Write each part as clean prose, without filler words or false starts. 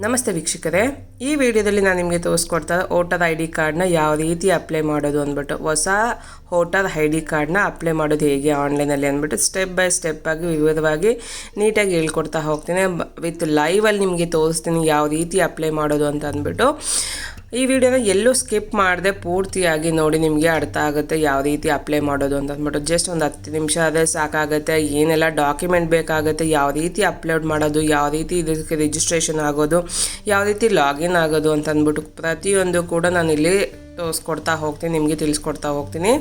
ನಮಸ್ತೆ ವೀಕ್ಷಕರೇ, ಈ ವಿಡಿಯೋದಲ್ಲಿ ನಾನು ನಿಮಗೆ ತೋರಿಸ್ಕೊಡ್ತಾ ವೋಟರ್ ಐ ಡಿ ಕಾರ್ಡ್ನ ಯಾವ ರೀತಿ ಅಪ್ಲೈ ಮಾಡೋದು ಅಂದ್ಬಿಟ್ಟು, ಹೊಸ ವೋಟರ್ ಐ ಡಿ ಕಾರ್ಡ್ನ ಅಪ್ಲೈ ಮಾಡೋದು ಹೇಗೆ ಆನ್ಲೈನಲ್ಲಿ ಅಂದ್ಬಿಟ್ಟು ಸ್ಟೆಪ್ ಬೈ ಸ್ಟೆಪ್ ಆಗಿ ವಿವಿಧವಾಗಿ ನೀಟಾಗಿ ಹೇಳ್ಕೊಡ್ತಾ ಹೋಗ್ತೀನಿ. ವಿತ್ ಲೈವಲ್ಲಿ ನಿಮಗೆ ತೋರಿಸ್ತೀನಿ ಯಾವ ರೀತಿ ಅಪ್ಲೈ ಮಾಡೋದು ಅಂತ ಅಂದ್ಬಿಟ್ಟು. ಈ ವಿಡಿಯೋನ ಎಲ್ಲೂ ಸ್ಕಿಪ್ ಮಾಡದೆ ಪೂರ್ತಿಯಾಗಿ ನೋಡಿ, ನಿಮಗೆ ಅರ್ಥ ಆಗುತ್ತೆ ಯಾವ ರೀತಿ ಅಪ್ಲೈ ಮಾಡೋದು ಅಂತ ಅಂದ್ಬಿಟ್ಟು. ಜಸ್ಟ್ ಒಂದು 10 ನಿಮಿಷ ಆದರೆ ಸಾಕಾಗುತ್ತೆ. ಏನೆಲ್ಲ ಡಾಕ್ಯುಮೆಂಟ್ ಬೇಕಾಗುತ್ತೆ, ಯಾವ ರೀತಿ ಅಪ್ಲೋಡ್ ಮಾಡೋದು, ಯಾವ ರೀತಿ ಇದಕ್ಕೆ ರಿಜಿಸ್ಟ್ರೇಷನ್ ಆಗೋದು, ಯಾವ ರೀತಿ ಲಾಗಿನ್ ಆಗೋದು ಅಂತ ಅಂದ್ಬಿಟ್ಟು ಪ್ರತಿಯೊಂದು ಕೂಡ ನಾನು ಇಲ್ಲಿ ತೋರಿಸ್ಕೊಡ್ತಾ ಹೋಗ್ತೀನಿ, ನಿಮಗೆ ತಿಳಿಸ್ಕೊಡ್ತಾ ಹೋಗ್ತೀನಿ.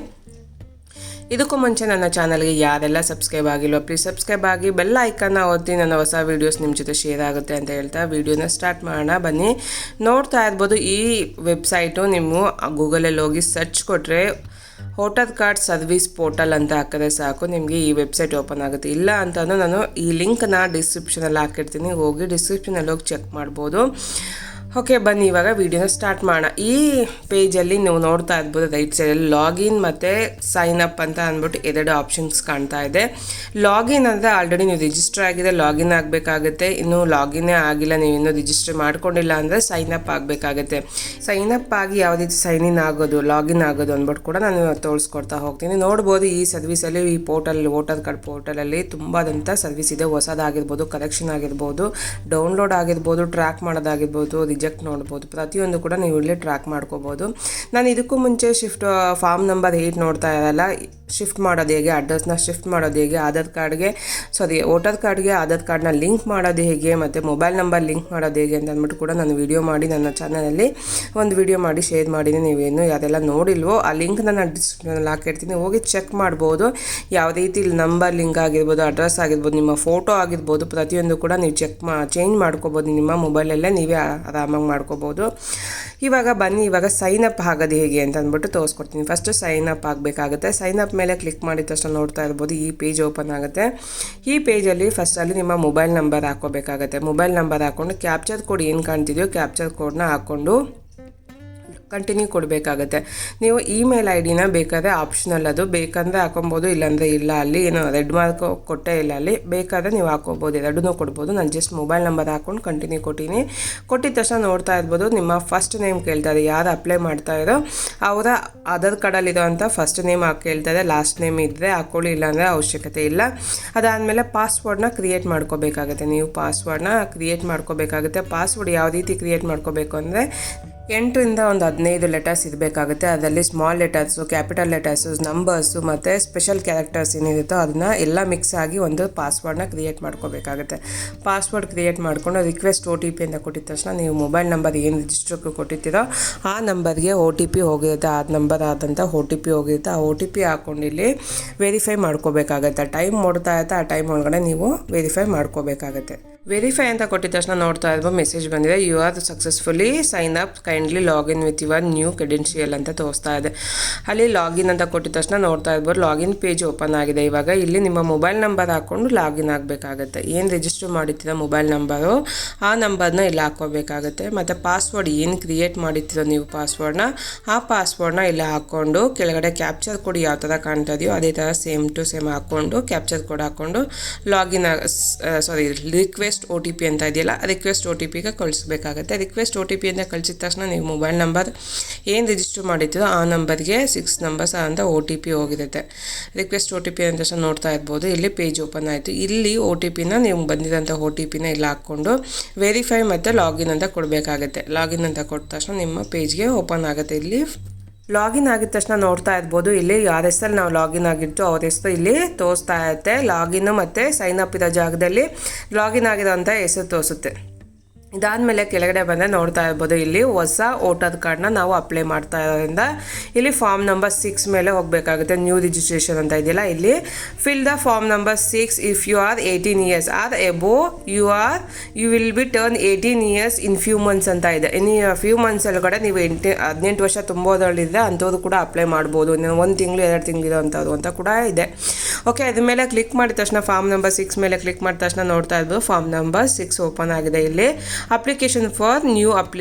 ಇದಕ್ಕೂ ಮುಂಚೆ ನನ್ನ ಚಾನಲ್ಗೆ ಯಾರೆಲ್ಲ ಸಬ್ಸ್ಕ್ರೈಬ್ ಆಗಿಲ್ವೋ ಪ್ಲೀಸ್ ಸಬ್ಸ್ಕ್ರೈಬ್ ಆಗಿ ಬೆಲ್ ಐಕನ್ನ ಒತ್ತಿ ನನ್ನ ಹೊಸ ವೀಡಿಯೋಸ್ ನಿಮ್ಮ ಜೊತೆ ಶೇರ್ ಆಗುತ್ತೆ ಅಂತ ಹೇಳ್ತಾ ವಿಡಿಯೋನ ಸ್ಟಾರ್ಟ್ ಮಾಡೋಣ. ಬನ್ನಿ, ನೋಡ್ತಾ ಇರ್ಬೋದು ಈ ವೆಬ್ಸೈಟು. ನೀವು ಗೂಗಲಲ್ಲಿ ಹೋಗಿ ಸರ್ಚ್ ಕೊಟ್ಟರೆ ವೋಟರ್ ಕಾರ್ಡ್ ಸರ್ವಿಸ್ ಪೋರ್ಟಲ್ ಅಂತ ಹಾಕಿದ್ರೆ ಸಾಕು, ನಿಮಗೆ ಈ ವೆಬ್ಸೈಟ್ ಓಪನ್ ಆಗುತ್ತೆ. ಇಲ್ಲ ಅಂತಂದ್ರೆ ನಾನು ಈ ಲಿಂಕ್ನ ಡಿಸ್ಕ್ರಿಪ್ಷನಲ್ಲಿ ಹಾಕಿರ್ತೀನಿ, ಹೋಗಿ ಡಿಸ್ಕ್ರಿಪ್ಷನಲ್ಲಿ ಹೋಗಿ ಚೆಕ್ ಮಾಡ್ಬೋದು. ಓಕೆ, ಬನ್ನಿ ಇವಾಗ ವಿಡಿಯೋನ ಸ್ಟಾರ್ಟ್ ಮಾಡೋಣ. ಈ ಪೇಜಲ್ಲಿ ನೀವು ನೋಡ್ತಾ ಇರ್ಬೋದು ರೈಟ್ ಸೈಡಲ್ಲಿ ಲಾಗಿನ್ ಮತ್ತು ಸೈನ್ ಅಪ್ ಅಂತ ಅಂದ್ಬಿಟ್ಟು 2 ಆಪ್ಷನ್ಸ್ ಕಾಣ್ತಾ ಇದೆ. ಲಾಗಿನ್ ಅಂದರೆ ಆಲ್ರೆಡಿ ನೀವು ರಿಜಿಸ್ಟರ್ ಆಗಿದೆ, ಲಾಗಿನ್ ಆಗಬೇಕಾಗುತ್ತೆ. ಇನ್ನು ಲಾಗಿನ್ನೇ ಆಗಿಲ್ಲ, ನೀವು ಇನ್ನೂ ರಿಜಿಸ್ಟರ್ ಮಾಡ್ಕೊಂಡಿಲ್ಲ ಅಂದರೆ ಸೈನ್ ಅಪ್ ಆಗಬೇಕಾಗುತ್ತೆ. ಸೈನ್ ಅಪ್ ಆಗಿ ಯಾವ ರೀತಿ ಸೈನ್ ಇನ್ ಆಗೋದು, ಲಾಗಿನ್ ಆಗೋದು ಅಂದ್ಬಿಟ್ಟು ಕೂಡ ನಾನು ತೋರಿಸ್ಕೊಡ್ತಾ ಹೋಗ್ತೀನಿ. ನೋಡ್ಬೋದು ಈ ಸರ್ವಿಸಲ್ಲಿ, ಈ ಪೋರ್ಟಲ್ ವೋಟರ್ ಕಾರ್ಡ್ ಪೋರ್ಟಲಲ್ಲಿ ತುಂಬಾದಂಥ ಸರ್ವಿಸ್ ಇದೆ. ಹೊಸದಾಗಿರ್ಬೋದು, ಕರೆಕ್ಷನ್ ಆಗಿರ್ಬೋದು, ಡೌನ್ಲೋಡ್ ಆಗಿರ್ಬೋದು, ಟ್ರ್ಯಾಕ್ ಮಾಡೋದಾಗಿರ್ಬೋದು, ರಿಜೆಕ್ಟ್ ನೋಡ್ಬೋದು, ಪ್ರತಿಯೊಂದು ಕೂಡ ನೀವು ಇಲ್ಲಿ ಟ್ರ್ಯಾಕ್ ಮಾಡ್ಕೋಬೋದು. ನಾನು ಇದಕ್ಕೂ ಮುಂಚೆ ಫಾರ್ಮ್ ನಂಬರ್ 8 ನೋಡ್ತಾ ಇರಲ್ಲ, ಶಿಫ್ಟ್ ಮಾಡೋದು ಹೇಗೆ, ಅಡ್ರೆಸ್ನ ಶಿಫ್ಟ್ ಮಾಡೋದು ಹೇಗೆ, ವೋಟರ್ ಕಾರ್ಡ್ಗೆ ಆಧಾರ್ ಕಾರ್ಡ್ನ ಲಿಂಕ್ ಮಾಡೋದು ಹೇಗೆ, ಮತ್ತು ಮೊಬೈಲ್ ನಂಬರ್ ಲಿಂಕ್ ಮಾಡೋದು ಹೇಗೆ ಅಂತ ಅಂದ್ಬಿಟ್ಟು ಕೂಡ ನಾನು ವಿಡಿಯೋ ಮಾಡಿ ನನ್ನ ಚಾನಲಲ್ಲಿ ಒಂದು ವಿಡಿಯೋ ಮಾಡಿ ಶೇರ್ ಮಾಡಿದ್ದೀನಿ. ನೀವೇನು ಯಾರೆಲ್ಲ ನೋಡಿಲ್ವೋ ಆ ಲಿಂಕ್ ನಾನು ಡಿಸ್ಕ್ರಿಪ್ಷನಲ್ಲಿ ಹಾಕಿರ್ತೀನಿ, ಹೋಗಿ ಚೆಕ್ ಮಾಡ್ಬೋದು. ಯಾವ ರೀತಿ ನಂಬರ್ ಲಿಂಕ್ ಆಗಿರ್ಬೋದು, ಅಡ್ರೆಸ್ ಆಗಿರ್ಬೋದು, ನಿಮ್ಮ ಫೋಟೋ ಆಗಿರ್ಬೋದು, ಪ್ರತಿಯೊಂದು ಕೂಡ ನೀವು ಚೇಂಜ್ ಮಾಡ್ಕೋಬೋದು. ನಿಮ್ಮ ಮೊಬೈಲಲ್ಲೇ ನೀವೇ ಆರಾಮಾಗಿ ಮಾಡ್ಕೋಬೋದು. ಇವಾಗ ಸೈನ್ ಅಪ್ ಆಗೋದು ಹೇಗೆ ಅಂತ ಅಂದ್ಬಿಟ್ಟು ತೋರಿಸ್ಕೊಡ್ತೀನಿ. ಫಸ್ಟ್ ಸೈನ್ ಅಪ್ ಆಗಬೇಕಾಗುತ್ತೆ. ಸೈನ್ ಅಪ್ ಮೇಲೆ ಕ್ಲಿಕ್ ಮಾಡಿದ ತಕ್ಷಣ ನೋಡ್ತಾ ಇರ್ಬೋದು ಈ ಪೇಜ್ ಓಪನ್ ಆಗುತ್ತೆ. ಈ ಪೇಜಲ್ಲಿ ಫಸ್ಟಲ್ಲಿ ನಿಮ್ಮ ಮೊಬೈಲ್ ನಂಬರ್ ಹಾಕೋಬೇಕಾಗುತ್ತೆ. ಮೊಬೈಲ್ ನಂಬರ್ ಹಾಕ್ಕೊಂಡು ಕ್ಯಾಪ್ಚರ್ ಕೋಡ್ ಏನು ಕಾಣ್ತಿದೆಯೋ ಕ್ಯಾಪ್ಚರ್ ಕೋಡ್ನ ಹಾಕ್ಕೊಂಡು ಕಂಟಿನ್ಯೂ ಕೊಡಬೇಕಾಗತ್ತೆ. ನೀವು ಇಮೇಲ್ ಐ ಡಿನ ಬೇಕಾದರೆ ಆಪ್ಷನಲ್, ಅದು ಬೇಕಂದರೆ ಹಾಕೊಬೋದು, ಇಲ್ಲಾಂದರೆ ಇಲ್ಲ. ಅಲ್ಲಿ ಏನು ರೆಡ್ ಮಾರ್ಕ್ ಕೊಟ್ಟೇ ಇಲ್ಲ, ಅಲ್ಲಿ ಬೇಕಾದರೆ ನೀವು ಹಾಕೋಬೋದು, ಎರಡನ್ನೂ ಕೊಡ್ಬೋದು. ನಾನು ಜಸ್ಟ್ ಮೊಬೈಲ್ ನಂಬರ್ ಹಾಕ್ಕೊಂಡು ಕಂಟಿನ್ಯೂ ಕೊಟ್ಟಿದ ತಕ್ಷಣ ನೋಡ್ತಾ ಇರ್ಬೋದು ನಿಮ್ಮ ಫಸ್ಟ್ ನೇಮ್ ಕೇಳ್ತಾರೆ. ಯಾರು ಅಪ್ಲೈ ಮಾಡ್ತಾ ಇರೋ ಅವರ ಆಧಾರ್ ಕಾರ್ಡಲ್ಲಿರೋವಂಥ ಫಸ್ಟ್ ನೇಮ್ ಕೇಳ್ತಾರೆ. ಲಾಸ್ಟ್ ನೇಮ್ ಇದ್ದರೆ ಹಾಕ್ಕೊಳ್ಳಿ, ಇಲ್ಲಾಂದರೆ ಅವಶ್ಯಕತೆ ಇಲ್ಲ. ಅದಾದಮೇಲೆ ಪಾಸ್ವರ್ಡ್ನ ಕ್ರಿಯೇಟ್ ಮಾಡ್ಕೋಬೇಕಾಗುತ್ತೆ. ನೀವು ಪಾಸ್ವರ್ಡ್ನ ಕ್ರಿಯೇಟ್ ಮಾಡ್ಕೋಬೇಕಾಗುತ್ತೆ. ಪಾಸ್ವರ್ಡ್ ಯಾವ ರೀತಿ ಕ್ರಿಯೇಟ್ ಮಾಡ್ಕೋಬೇಕು ಅಂದರೆ 8 ರಿಂದ 15 ಲೆಟರ್ಸ್ ಇರಬೇಕಾಗುತ್ತೆ. ಅದರಲ್ಲಿ small letters, capital letters, numbers ಮತ್ತು ಸ್ಪೆಷಲ್ ಕ್ಯಾರೆಕ್ಟರ್ಸ್ ಏನಿರುತ್ತೋ ಅದನ್ನ ಎಲ್ಲ ಮಿಕ್ಸ್ ಆಗಿ ಒಂದು ಪಾಸ್ವರ್ಡ್ನ ಕ್ರಿಯೇಟ್ ಮಾಡ್ಕೋಬೇಕಾಗುತ್ತೆ. ಪಾಸ್ವರ್ಡ್ ಕ್ರಿಯೇಟ್ ಮಾಡಿಕೊಂಡು ರಿಕ್ವೆಸ್ಟ್ OTP ಅಂತ ಕೊಟ್ಟಿದ ತಕ್ಷಣ ನೀವು ಮೊಬೈಲ್ ನಂಬರ್ ಏನು ರಿಜಿಸ್ಟರ್ಗೆ ಕೊಟ್ಟಿರ್ತೀರೋ ಆ ನಂಬರ್ಗೆ OTP ಹೋಗಿರುತ್ತೆ. ಆ ನಂಬರ್ ಆದಂಥ OTP ಹೋಗಿರುತ್ತೆ. ಆ OTP ಹಾಕ್ಕೊಂಡು ಇಲ್ಲಿ ವೆರಿಫೈ ಮಾಡ್ಕೋಬೇಕಾಗತ್ತೆ. ಟೈಮ್ ನೋಡ್ತಾ ಇರುತ್ತೆ, ಆ ಟೈಮ್ ಒಳಗಡೆ ನೀವು ವೆರಿಫೈ ಮಾಡ್ಕೋಬೇಕಾಗತ್ತೆ. ವೆರಿಫೈ ಅಂತ ಕೊಟ್ಟಿದ ತಕ್ಷಣ ನೋಡ್ತಾ ಇರ್ಬೋದು ಮೆಸೇಜ್ ಬಂದಿದೆ, you are successfully sign up, kindly login with your new credential ಅಂತ ತೋರಿಸ್ತಾ ಇದೆ. ಅಲ್ಲಿ ಲಾಗಿನ್ ಅಂತ ಕೊಟ್ಟಿದ ತಕ್ಷಣ ನೋಡ್ತಾ ಇರ್ಬೋದು ಲಾಗಿನ್ ಪೇಜ್ ಓಪನ್ ಆಗಿದೆ. ಇವಾಗ ಇಲ್ಲಿ ನಿಮ್ಮ ಮೊಬೈಲ್ ನಂಬರ್ ಹಾಕ್ಕೊಂಡು ಲಾಗಿನ್ ಆಗಬೇಕಾಗತ್ತೆ. ಏನು ರಿಜಿಸ್ಟರ್ ಮಾಡಿರ್ತೀರ ಮೊಬೈಲ್ ನಂಬರು ಆ ನಂಬರ್ನ ಇಲ್ಲಿ ಹಾಕ್ಕೋಬೇಕಾಗತ್ತೆ. ಮತ್ತು ಪಾಸ್ವರ್ಡ್ ಏನು ಕ್ರಿಯೇಟ್ ಮಾಡಿರ್ತೀರೋ ನೀವು ಆ ಪಾಸ್ವರ್ಡ್ನ ಇಲ್ಲಿ ಹಾಕ್ಕೊಂಡು ಕೆಳಗಡೆ ಕ್ಯಾಪ್ಚರ್ ಕೋಡ್ ಯಾವ ಥರ ಕಾಣ್ತಾ ಇದೆಯೋ ಅದೇ ಥರ ಸೇಮ್ ಟು ಸೇಮ್ ಹಾಕ್ಕೊಂಡು ಕ್ಯಾಪ್ಚರ್ ಕೋಡ್ ಹಾಕ್ಕೊಂಡು ಲಾಗಿನ್ ರಿಕ್ವೆಸ್ಟ್ OTP ಅಂತ ಇದೆಯಲ್ಲ, ರಿಕ್ವೆಸ್ಟ್ OTPಗೆ ಕಳಿಸ್ಬೇಕಾಗತ್ತೆ. ರಿಕ್ವೆಸ್ಟ್ OTP ಅಂತ ಕಳಿಸಿದ ತಕ್ಷಣ ನೀವು ಮೊಬೈಲ್ ನಂಬರ್ ಏನು ರಿಜಿಸ್ಟರ್ ಮಾಡಿರ್ತೀರೋ ಆ ನಂಬರ್ಗೆ 6 ನಂಬರ್ಸ್ ಅಂತ OTP ಹೋಗಿರುತ್ತೆ. ರಿಕ್ವೆಸ್ಟ್ OTP ಅಂತ ತಕ್ಷಣ ನೋಡ್ತಾ ಇರ್ಬೋದು ಇಲ್ಲಿ ಪೇಜ್ ಓಪನ್ ಆಯಿತು. ಇಲ್ಲಿ OTPನ ನೀವು ಬಂದಿರೋಂಥ OTPನ ಇಲ್ಲಿ ಹಾಕ್ಕೊಂಡು ವೆರಿಫೈ ಮತ್ತು ಲಾಗಿನ್ ಅಂತ ಕೊಡಬೇಕಾಗತ್ತೆ. ಲಾಗಿನ್ ಅಂತ ಕೊಟ್ಟ ತಕ್ಷಣ ನಿಮ್ಮ ಪೇಜ್ಗೆ ಓಪನ್ ಆಗುತ್ತೆ. ಇಲ್ಲಿ ಲಾಗಿನ್ ಆಗಿದ ತಕ್ಷಣ ನೋಡ್ತಾ ಇರ್ಬೋದು ಇಲ್ಲಿ ಯಾರ ಹೆಸರು ನಾವು ಲಾಗಿನ್ ಆಗಿರ್ತೀವೋ ಅವ್ರ ಹೆಸರು ಇಲ್ಲಿ ತೋರಿಸ್ತಾ ಇರುತ್ತೆ. ಲಾಗಿನ್ ಮತ್ತು ಸೈನ್ ಅಪ್ ಇರೋ ಜಾಗದಲ್ಲಿ ಲಾಗಿನ್ ಆಗಿರೋಂಥ ಹೆಸರು ತೋರಿಸುತ್ತೆ. ಇದಾದಮೇಲೆ ಕೆಳಗಡೆ ಬಂದರೆ ನೋಡ್ತಾ ಇರ್ಬೋದು ಇಲ್ಲಿ ಹೊಸ ವೋಟರ್ ಕಾರ್ಡ್ನ ನಾವು ಅಪ್ಲೈ ಮಾಡ್ತಾ ಇರೋದ್ರಿಂದ ಇಲ್ಲಿ ಫಾರ್ಮ್ ನಂಬರ್ 6 ಮೇಲೆ ಹೋಗಬೇಕಾಗುತ್ತೆ. ನ್ಯೂ ರಿಜಿಸ್ಟ್ರೇಷನ್ ಅಂತ ಇದೆಯಲ್ಲ, ಇಲ್ಲಿ fill the form number 6 if you are 18 years or above you will be turn 18 years in few months ಅಂತ ಇದೆ. ಇನ್ನು ಫ್ಯೂ ಮಂತ್ಸ್ ಒಳಗಡೆ ನೀವು 18 ವರ್ಷ ತುಂಬೋದ್ರಲ್ಲಿದ್ದರೆ ಅಂಥವ್ರು ಕೂಡ ಅಪ್ಲೈ ಮಾಡ್ಬೋದು. 1 ತಿಂಗಳು 2 ತಿಂಗಳು ಇರೋವಂಥದ್ದು ಅಂತ ಕೂಡ ಇದೆ. ಓಕೆ, ಅದ್ರ ಮೇಲೆ ಕ್ಲಿಕ್ ಮಾಡಿದ ತಕ್ಷಣ ಫಾರ್ಮ್ ನಂಬರ್ 6 ಮೇಲೆ ಕ್ಲಿಕ್ ಮಾಡಿದ ತಕ್ಷಣ ನೋಡ್ತಾ ಇರ್ಬೋದು ಫಾರ್ಮ್ ನಂಬರ್ 6 ಓಪನ್ ಆಗಿದೆ. ಇಲ್ಲಿ application for new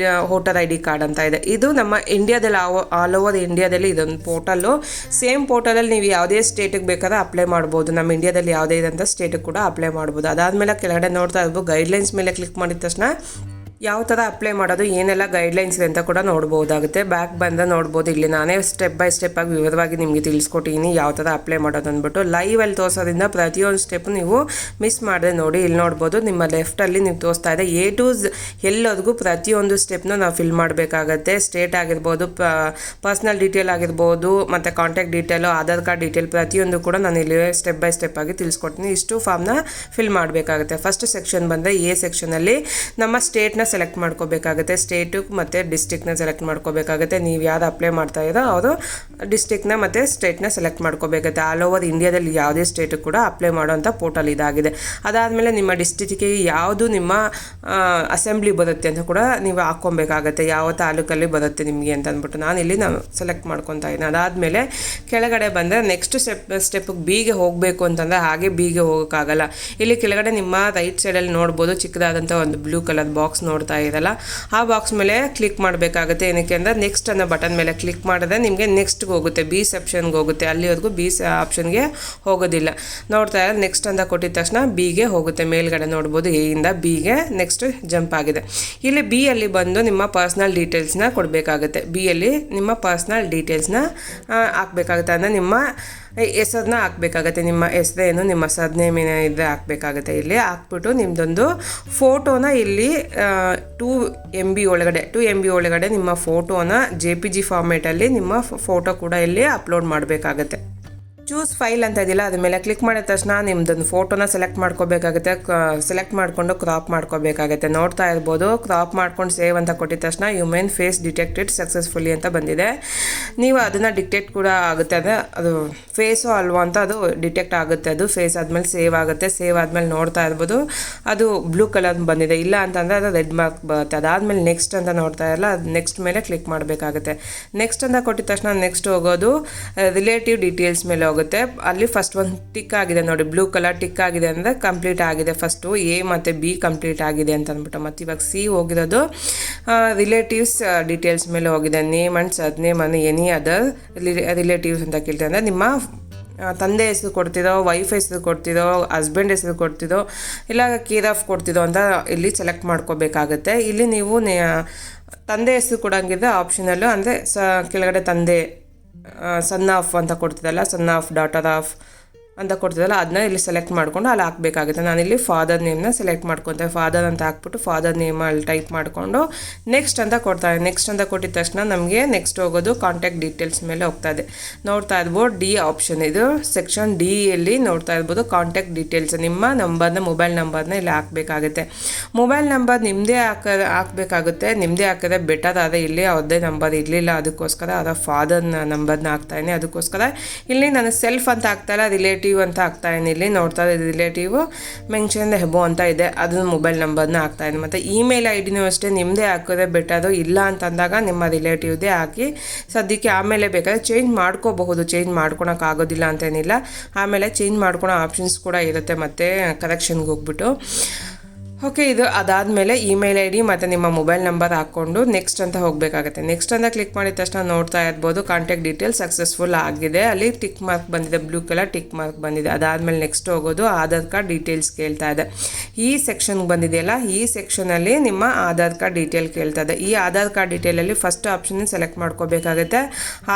voter I D card ಅಂತ ಇದೆ. ಇದು ನಮ್ಮ ಇಂಡಿಯಾದಲ್ಲಿ ಆಲ್ ಓವರ್ ಇಂಡಿಯಾದಲ್ಲಿ ಇದೊಂದು ಪೋರ್ಟಲ್ಲು. ಸೇಮ್ ಪೋರ್ಟಲಲ್ಲಿ ನೀವು ಯಾವುದೇ ಸ್ಟೇಟಿಗೆ ಬೇಕಾದ್ರೆ ಅಪ್ಲೈ ಮಾಡ್ಬೋದು. ನಮ್ಮ ಇಂಡಿಯಾದಲ್ಲಿ ಯಾವುದೇ ಇದಂಥ ಸ್ಟೇಟಿಗೆ ಕೂಡ ಅಪ್ಲೈ ಮಾಡ್ಬೋದು. ಅದಾದಮೇಲೆ ಕೆಳಗಡೆ ನೋಡ್ತಾ ಇರ್ಬೋದು ಗೈಡ್ಲೈನ್ಸ್ ಮೇಲೆ ಕ್ಲಿಕ್ ಮಾಡಿದ ತಕ್ಷಣ ಯಾವ ಥರ ಅಪ್ಲೈ ಮಾಡೋದು ಏನೆಲ್ಲ ಗೈಡ್ಲೈನ್ಸ್ ಇದೆ ಅಂತ ಕೂಡ ನೋಡ್ಬೋದಾಗುತ್ತೆ. ಬ್ಯಾಕ್ ಬಂದ ನೋಡ್ಬೋದು. ಇಲ್ಲಿ ನಾನೇ ಸ್ಟೆಪ್ ಬೈ ಸ್ಟೆಪ್ ಆಗಿ ವಿವರವಾಗಿ ನಿಮಗೆ ತಿಳಿಸ್ಕೊಟ್ಟಿದ್ದೀನಿ ಯಾವ ಥರ ಅಪ್ಲೈ ಮಾಡೋದು ಅಂದ್ಬಿಟ್ಟು. ಲೈವಲ್ಲಿ ತೋರಿಸೋದ್ರಿಂದ ಪ್ರತಿಯೊಂದು ಸ್ಟೆಪ್ ನೀವು ಮಿಸ್ ಮಾಡದೆ ನೋಡಿ. ಇಲ್ಲಿ ನೋಡ್ಬೋದು ನಿಮ್ಮ ಲೆಫ್ಟಲ್ಲಿ ನೀವು ತೋರಿಸ್ತಾ ಇದೆ ಎ ಟು ಎಲ್ಲರಿಗೂ ಪ್ರತಿಯೊಂದು ಸ್ಟೆಪ್ನ ನಾವು ಫಿಲ್ ಮಾಡಬೇಕಾಗತ್ತೆ. ಸ್ಟೇಟ್ ಆಗಿರ್ಬೋದು, ಪರ್ಸ್ನಲ್ ಡೀಟೇಲ್ ಆಗಿರ್ಬೋದು, ಮತ್ತು contact detail, Aadhaar card detail ಪ್ರತಿಯೊಂದು ಕೂಡ ನಾನು ಇಲ್ಲಿ ಸ್ಟೆಪ್ ಬೈ ಸ್ಟೆಪ್ ಆಗಿ ತಿಳಿಸ್ಕೊಡ್ತೀನಿ. ಇಷ್ಟು ಫಾರ್ಮ್ನ ಫಿಲ್ ಮಾಡಬೇಕಾಗುತ್ತೆ. ಫಸ್ಟ್ ಸೆಕ್ಷನ್ ಬಂದರೆ ಎ ಸೆಕ್ಷನಲ್ಲಿ ನಮ್ಮ ಸ್ಟೇಟ್ನ ಸೆಲೆಕ್ಟ್ ಮಾಡ್ಕೋಬೇಕಾಗುತ್ತೆ. ಸ್ಟೇಟು ಮತ್ತು ಡಿಸ್ಟ್ರಿಕ್ಟ್ನ ಸೆಲೆಕ್ಟ್ ಮಾಡ್ಕೋಬೇಕಾಗುತ್ತೆ. ನೀವು ಯಾರು ಅಪ್ಲೈ ಮಾಡ್ತಾ ಇರೋ ಅವರು ಡಿಸ್ಟ್ರಿಕ್ಟ್ನ ಮತ್ತು ಸ್ಟೇಟ್ನ ಸೆಲೆಕ್ಟ್ ಮಾಡ್ಕೋಬೇಕಾಗುತ್ತೆ. ಆಲ್ ಓವರ್ ಇಂಡಿಯಾದಲ್ಲಿ ಯಾವುದೇ ಸ್ಟೇಟು ಕೂಡ ಅಪ್ಲೈ ಮಾಡೋಂಥ ಪೋರ್ಟಲ್ ಇದಾಗಿದೆ. ಅದಾದಮೇಲೆ ನಿಮ್ಮ ಡಿಸ್ಟ್ರಿಕ್ಟಿಗೆ ಯಾವುದು ನಿಮ್ಮ ಅಸೆಂಬ್ಲಿ ಬರುತ್ತೆ ಅಂತ ಕೂಡ ನೀವು ಹಾಕ್ಕೊಬೇಕಾಗತ್ತೆ. ಯಾವ ತಾಲೂಕಲ್ಲಿ ಬರುತ್ತೆ ನಿಮಗೆ ಅಂತ ಅಂದ್ಬಿಟ್ಟು ನಾನು ಸೆಲೆಕ್ಟ್ ಮಾಡ್ಕೊತಾ ಇದ್ದೀನಿ. ಅದಾದಮೇಲೆ ಕೆಳಗಡೆ ಬಂದರೆ ನೆಕ್ಸ್ಟ್ ಸ್ಟೆಪ್ಗೆ ಬಿಗೆ ಹೋಗಬೇಕು ಅಂತಂದರೆ ಹಾಗೆ ಬಿಗೆ ಹೋಗೋಕ್ಕಾಗಲ್ಲ. ಇಲ್ಲಿ ಕೆಳಗಡೆ ನಿಮ್ಮ ರೈಟ್ ಸೈಡಲ್ಲಿ ನೋಡ್ಬೋದು ಚಿಕ್ಕದಾದಂಥ ಒಂದು ಬ್ಲೂ ಕಲರ್ ಬಾಕ್ಸ್ ನೋಡ್ತಾ ಇರಲ್ಲ. ಆ ಬಾಕ್ಸ್ ಮೇಲೆ ಕ್ಲಿಕ್ ಮಾಡಬೇಕಾಗುತ್ತೆ. ಏನಕ್ಕೆ ಅಂದರೆ ನೆಕ್ಸ್ಟ್ ಅನ್ನೋ ಬಟನ್ ಮೇಲೆ ಕ್ಲಿಕ್ ಮಾಡಿದ್ರೆ ನಿಮಗೆ ನೆಕ್ಸ್ಟ್ಗೆ ಹೋಗುತ್ತೆ, ಬಿ ಸೆಕ್ಷನ್ಗೆ ಹೋಗುತ್ತೆ. ಅಲ್ಲಿವರೆಗೂ ಬಿ ಆಪ್ಷನ್ಗೆ ಹೋಗೋದಿಲ್ಲ. ನೋಡ್ತಾ ಇರೋ ನೆಕ್ಸ್ಟ್ ಅಂತ ಕೊಟ್ಟಿದ ತಕ್ಷಣ ಬಿಗೆ ಹೋಗುತ್ತೆ. ಮೇಲ್ಗಡೆ ನೋಡ್ಬೋದು ಎ ಇಂದ ಬಿಗೆ ನೆಕ್ಸ್ಟ್ ಜಂಪ್ ಆಗಿದೆ. ಇಲ್ಲಿ ಬಿ ಅಲ್ಲಿ ಬಂದು ನಿಮ್ಮ ಪರ್ಸ್ನಲ್ ಡೀಟೇಲ್ಸ್ನ ಕೊಡಬೇಕಾಗುತ್ತೆ. ಬಿ ಅಲ್ಲಿ ನಿಮ್ಮ ಪರ್ಸ್ನಲ್ ಡೀಟೇಲ್ಸ್ನ ಹಾಕಬೇಕಾಗುತ್ತೆ. ಅಂದರೆ ನಿಮ್ಮ ಹೆಸರನ್ನ ಹಾಕಬೇಕಾಗತ್ತೆ. ನಿಮ್ಮ ಹೆಸರೇನು, ನಿಮ್ಮ ಸರ್ನೇಮಿನ ಇದ್ದರೆ ಹಾಕಬೇಕಾಗುತ್ತೆ. ಇಲ್ಲಿ ಹಾಕ್ಬಿಟ್ಟು ನಿಮ್ಮದೊಂದು ಫೋಟೋನ ಇಲ್ಲಿ 2 MB ಒಳಗಡೆ ನಿಮ್ಮ ಫೋಟೋನ JPG ಫಾರ್ಮೇಟಲ್ಲಿ ನಿಮ್ಮ ಫೋಟೋ ಕೂಡ ಇಲ್ಲಿ ಅಪ್ಲೋಡ್ ಮಾಡಬೇಕಾಗತ್ತೆ. ಚೂಸ್ ಫೈಲ್ ಅಂತ ಇದೆಯಲ್ಲ ಅದ್ರ ಮೇಲೆ ಕ್ಲಿಕ್ ಮಾಡಿದ ತಕ್ಷಣ ನಿಮ್ದೊಂದು ಫೋಟೋನ ಸೆಲೆಕ್ಟ್ ಮಾಡ್ಕೋಬೇಕಾಗುತ್ತೆ. ಸೆಲೆಕ್ಟ್ ಮಾಡಿಕೊಂಡು ಕ್ರಾಪ್ ಮಾಡ್ಕೋಬೇಕಾಗುತ್ತೆ. ನೋಡ್ತಾ ಇರ್ಬೋದು ಕ್ರಾಪ್ ಮಾಡ್ಕೊಂಡು ಸೇವ್ ಅಂತ ಕೊಟ್ಟಿದ ತಕ್ಷಣ ಹ್ಯೂಮನ್ ಫೇಸ್ ಡಿಟೆಕ್ಟೆಡ್ ಸಕ್ಸಸ್ಫುಲಿ ಅಂತ ಬಂದಿದೆ. ನೀವು ಅದನ್ನು ಡಿಟೆಕ್ಟ್ ಕೂಡ ಆಗುತ್ತೆ. ಅದು ಫೇಸು ಅಲ್ವಾ ಅಂತ ಅದು ಡಿಟೆಕ್ಟ್ ಆಗುತ್ತೆ. ಅದು ಫೇಸ್ ಆದಮೇಲೆ ಸೇವ್ ಆಗುತ್ತೆ. ಸೇವ್ ಆದಮೇಲೆ ನೋಡ್ತಾ ಇರ್ಬೋದು ಅದು ಬ್ಲೂ ಕಲರ್ ಬಂದಿದೆ. ಇಲ್ಲ ಅಂತಂದರೆ ಅದು ರೆಡ್ ಮಾರ್ಕ್ ಬರುತ್ತೆ. ಅದಾದಮೇಲೆ ನೆಕ್ಸ್ಟ್ ಅಂತ ನೋಡ್ತಾ ಇರಲ್ಲ, ಅದು ನೆಕ್ಸ್ಟ್ ಮೇಲೆ ಕ್ಲಿಕ್ ಮಾಡಬೇಕಾಗುತ್ತೆ. ನೆಕ್ಸ್ಟ್ ಅಂತ ಕೊಟ್ಟಿದ ತಕ್ಷಣ ನೆಕ್ಸ್ಟ್ ಹೋಗೋದು ರಿಲೇಟಿವ್ ಡೀಟೇಲ್ಸ್ ಮೇಲೆ ಹೋಗುತ್ತೆ. ಅಲ್ಲಿ ಫಸ್ಟ್ ಒಂದು ಟಿಕ್ ಆಗಿದೆ ನೋಡಿ, ಬ್ಲೂ ಕಲರ್ ಟಿಕ್ ಆಗಿದೆ ಅಂದರೆ ಕಂಪ್ಲೀಟ್ ಆಗಿದೆ. ಫಸ್ಟು ಎ ಮತ್ತು ಬಿ ಕಂಪ್ಲೀಟ್ ಆಗಿದೆ ಅಂತ ಅಂದ್ಬಿಟ್ಟು. ಮತ್ತು ಇವಾಗ ಸಿ ಹೋಗಿರೋದು ರಿಲೇಟಿವ್ಸ್ ಡೀಟೇಲ್ಸ್ ಮೇಲೆ ಹೋಗಿದೆ. ನೇಮ್ ಆ್ಯಂಡ್ ಸರ್ನೇಮ್ ಅಂದರೆ ಎನಿ ಅದರ್ ರಿಲೇಟಿವ್ಸ್ ಅಂತ ಕೇಳ್ತಾರೆ. ಅಂದರೆ ನಿಮ್ಮ ತಂದೆ ಹೆಸರು ಕೊಡ್ತಿರೋ, ವೈಫ್ ಹೆಸರು ಕೊಡ್ತಿರೋ, ಹಸ್ಬೆಂಡ್ ಹೆಸರು ಕೊಡ್ತಿರೋ, ಇಲ್ಲ ಕೇರ್ ಆಫ್ ಕೊಡ್ತಿರೋ ಅಂತ ಇಲ್ಲಿ ಸೆಲೆಕ್ಟ್ ಮಾಡ್ಕೋಬೇಕಾಗುತ್ತೆ. ಇಲ್ಲಿ ನೀವು ತಂದೆ ಹೆಸರು ಕೊಡೋಂಗಿದ್ರೆ ಆಪ್ಷನಲ್ಲು, ಅಂದರೆ ಕೆಳಗಡೆ ತಂದೆ ಸನ್ ಆಫ್ ಅಂತ ಕೊಡ್ತಿದ್ದಲ್ಲ, ಸನ್ ಆಫ್, ಡಾಟರ್ ಆಫ್ ಅಂತ ಕೊಡ್ತಿದ್ದಲ್ಲ, ಅದನ್ನ ಇಲ್ಲಿ ಸೆಲೆಕ್ಟ್ ಮಾಡ್ಕೊಂಡು ಅಲ್ಲಿ ಹಾಕಬೇಕಾಗುತ್ತೆ. ನಾನಿಲ್ಲಿ ಫಾದರ್ ನೇಮ್ನ ಸೆಲೆಕ್ಟ್ ಮಾಡ್ಕೊತೇನೆ. ಫಾದರ್ ಅಂತ ಹಾಕ್ಬಿಟ್ಟು ಫಾದರ್ ನೇಮ್ ಅಲ್ಲಿ ಟೈಪ್ ಮಾಡಿಕೊಂಡು ನೆಕ್ಸ್ಟ್ ಅಂತ ಕೊಡ್ತಾರೆ. ನೆಕ್ಸ್ಟ್ ಅಂತ ಕೊಟ್ಟಿದ ತಕ್ಷಣ ನಮಗೆ ನೆಕ್ಸ್ಟ್ ಹೋಗೋದು ಕಾಂಟ್ಯಾಕ್ಟ್ ಡೀಟೇಲ್ಸ್ ಮೇಲೆ ಹೋಗ್ತಾ ಇದೆ. ನೋಡ್ತಾ ಇರ್ಬೋದು ಡಿ ಆಪ್ಷನ್, ಇದು ಸೆಕ್ಷನ್ ಡಿ ಯಲ್ಲಿ ನೋಡ್ತಾ ಇರ್ಬೋದು ಕಾಂಟ್ಯಾಕ್ಟ್ ಡೀಟೇಲ್ಸ್. ನಿಮ್ಮ ನಂಬರ್ನ, ಮೊಬೈಲ್ ನಂಬರ್ನ ಇಲ್ಲಿ ಹಾಕಬೇಕಾಗುತ್ತೆ. ಮೊಬೈಲ್ ನಂಬರ್ ನಿಮ್ಮದೇ ಹಾಕಬೇಕಾಗುತ್ತೆ. ನಿಮ್ಮದೇ ಹಾಕಿದ್ರೆ ಬೆಟರ್. ಆದರೆ ಇಲ್ಲಿ ಅವ್ರದ್ದೇ ನಂಬರ್ ಇರಲಿಲ್ಲ, ಅದಕ್ಕೋಸ್ಕರ ಅವರ ಫಾದರ್ನ ನಂಬರ್ನ ಹಾಕ್ತಾಯಿನಿ. ಅದಕ್ಕೋಸ್ಕರ ಇಲ್ಲಿ ನಾನು ಸೆಲ್ಫ್ ಅಂತ ಹಾಕ್ತಾಯಿಲ್ಲ, ರಿಲೇಟಿವ್ ಅಂತ ಹಾಕ್ತಾಯಿನಿ. ಇಲ್ಲಿ ನೋಡ್ತಾ ಇದ್ದೀನಿ ರಿಲೇಟಿವ್ ಮೆನ್ಷನ್ ಹೆಬೋ ಅಂತ ಇದೆ, ಅದನ್ನ ಮೊಬೈಲ್ ನಂಬರ್ನ ಹಾಕ್ತಾಯಿದ್ದೀನಿ. ಮತ್ತು ಇಮೇಲ್ ಐಡಿನೂ ಅಷ್ಟೇ ನಿಮ್ಮದೇ ಹಾಕಿದ್ರೆ ಬೆಟರು. ಇಲ್ಲ ಅಂತಂದಾಗ ನಿಮ್ಮ ರಿಲೇಟಿವ್ದೇ ಹಾಕಿ ಸದ್ಯಕ್ಕೆ. ಆಮೇಲೆ ಬೇಕಾದರೆ ಚೇಂಜ್ ಮಾಡ್ಕೋಬಹುದು, ಚೇಂಜ್ ಮಾಡ್ಕೊಳಕ್ಕಾಗೋದಿಲ್ಲ ಅಂತೇನಿಲ್ಲ. ಆಮೇಲೆ ಚೇಂಜ್ ಮಾಡ್ಕೊಳೋ ಆಪ್ಷನ್ಸ್ ಕೂಡ ಇರುತ್ತೆ ಮತ್ತೆ ಕರೆಕ್ಷನ್ಗೆ ಹೋಗ್ಬಿಟ್ಟು. ಓಕೆ, ಇದು ಅದಾದಮೇಲೆ ಇಮೇಲ್ ಐ ಡಿ ಮತ್ತು ನಿಮ್ಮ ಮೊಬೈಲ್ ನಂಬರ್ ಹಾಕ್ಕೊಂಡು ನೆಕ್ಸ್ಟ್ ಅಂತ ಹೋಗಬೇಕಾಗುತ್ತೆ. ನೆಕ್ಸ್ಟ್ ಅಂತ ಕ್ಲಿಕ್ ಮಾಡಿದ ತಕ್ಷಣ ನೋಡ್ತಾ ಇರ್ಬೋದು ಕಾಂಟ್ಯಾಕ್ಟ್ ಡೀಟೇಲ್ಸ್ ಸಕ್ಸಸ್ಫುಲ್ ಆಗಿದೆ. ಅಲ್ಲಿ ಟಿಕ್ ಮಾರ್ಕ್ ಬಂದಿದೆ, ಬ್ಲೂ ಕಲರ್ ಟಿಕ್ ಮಾರ್ಕ್ ಬಂದಿದೆ. ಅದಾದಮೇಲೆ ನೆಕ್ಸ್ಟ್ ಹೋಗೋದು ಆಧಾರ್ ಕಾರ್ಡ್ ಡೀಟೇಲ್ಸ್ ಕೇಳ್ತಾ ಇದೆ. ಈ ಸೆಕ್ಷನ್ಗೆ ಬಂದಿದೆಯಲ್ಲ, ಈ ಸೆಕ್ಷನಲ್ಲಿ ನಿಮ್ಮ ಆಧಾರ್ ಕಾರ್ಡ್ ಡೀಟೇಲ್ ಕೇಳ್ತಾ ಇದೆ. ಈ ಆಧಾರ್ ಕಾರ್ಡ್ ಡೀಟೇಲಲ್ಲಿ ಫಸ್ಟ್ ಆಪ್ಷನ್ ಸೆಲೆಕ್ಟ್ ಮಾಡ್ಕೋಬೇಕಾಗುತ್ತೆ.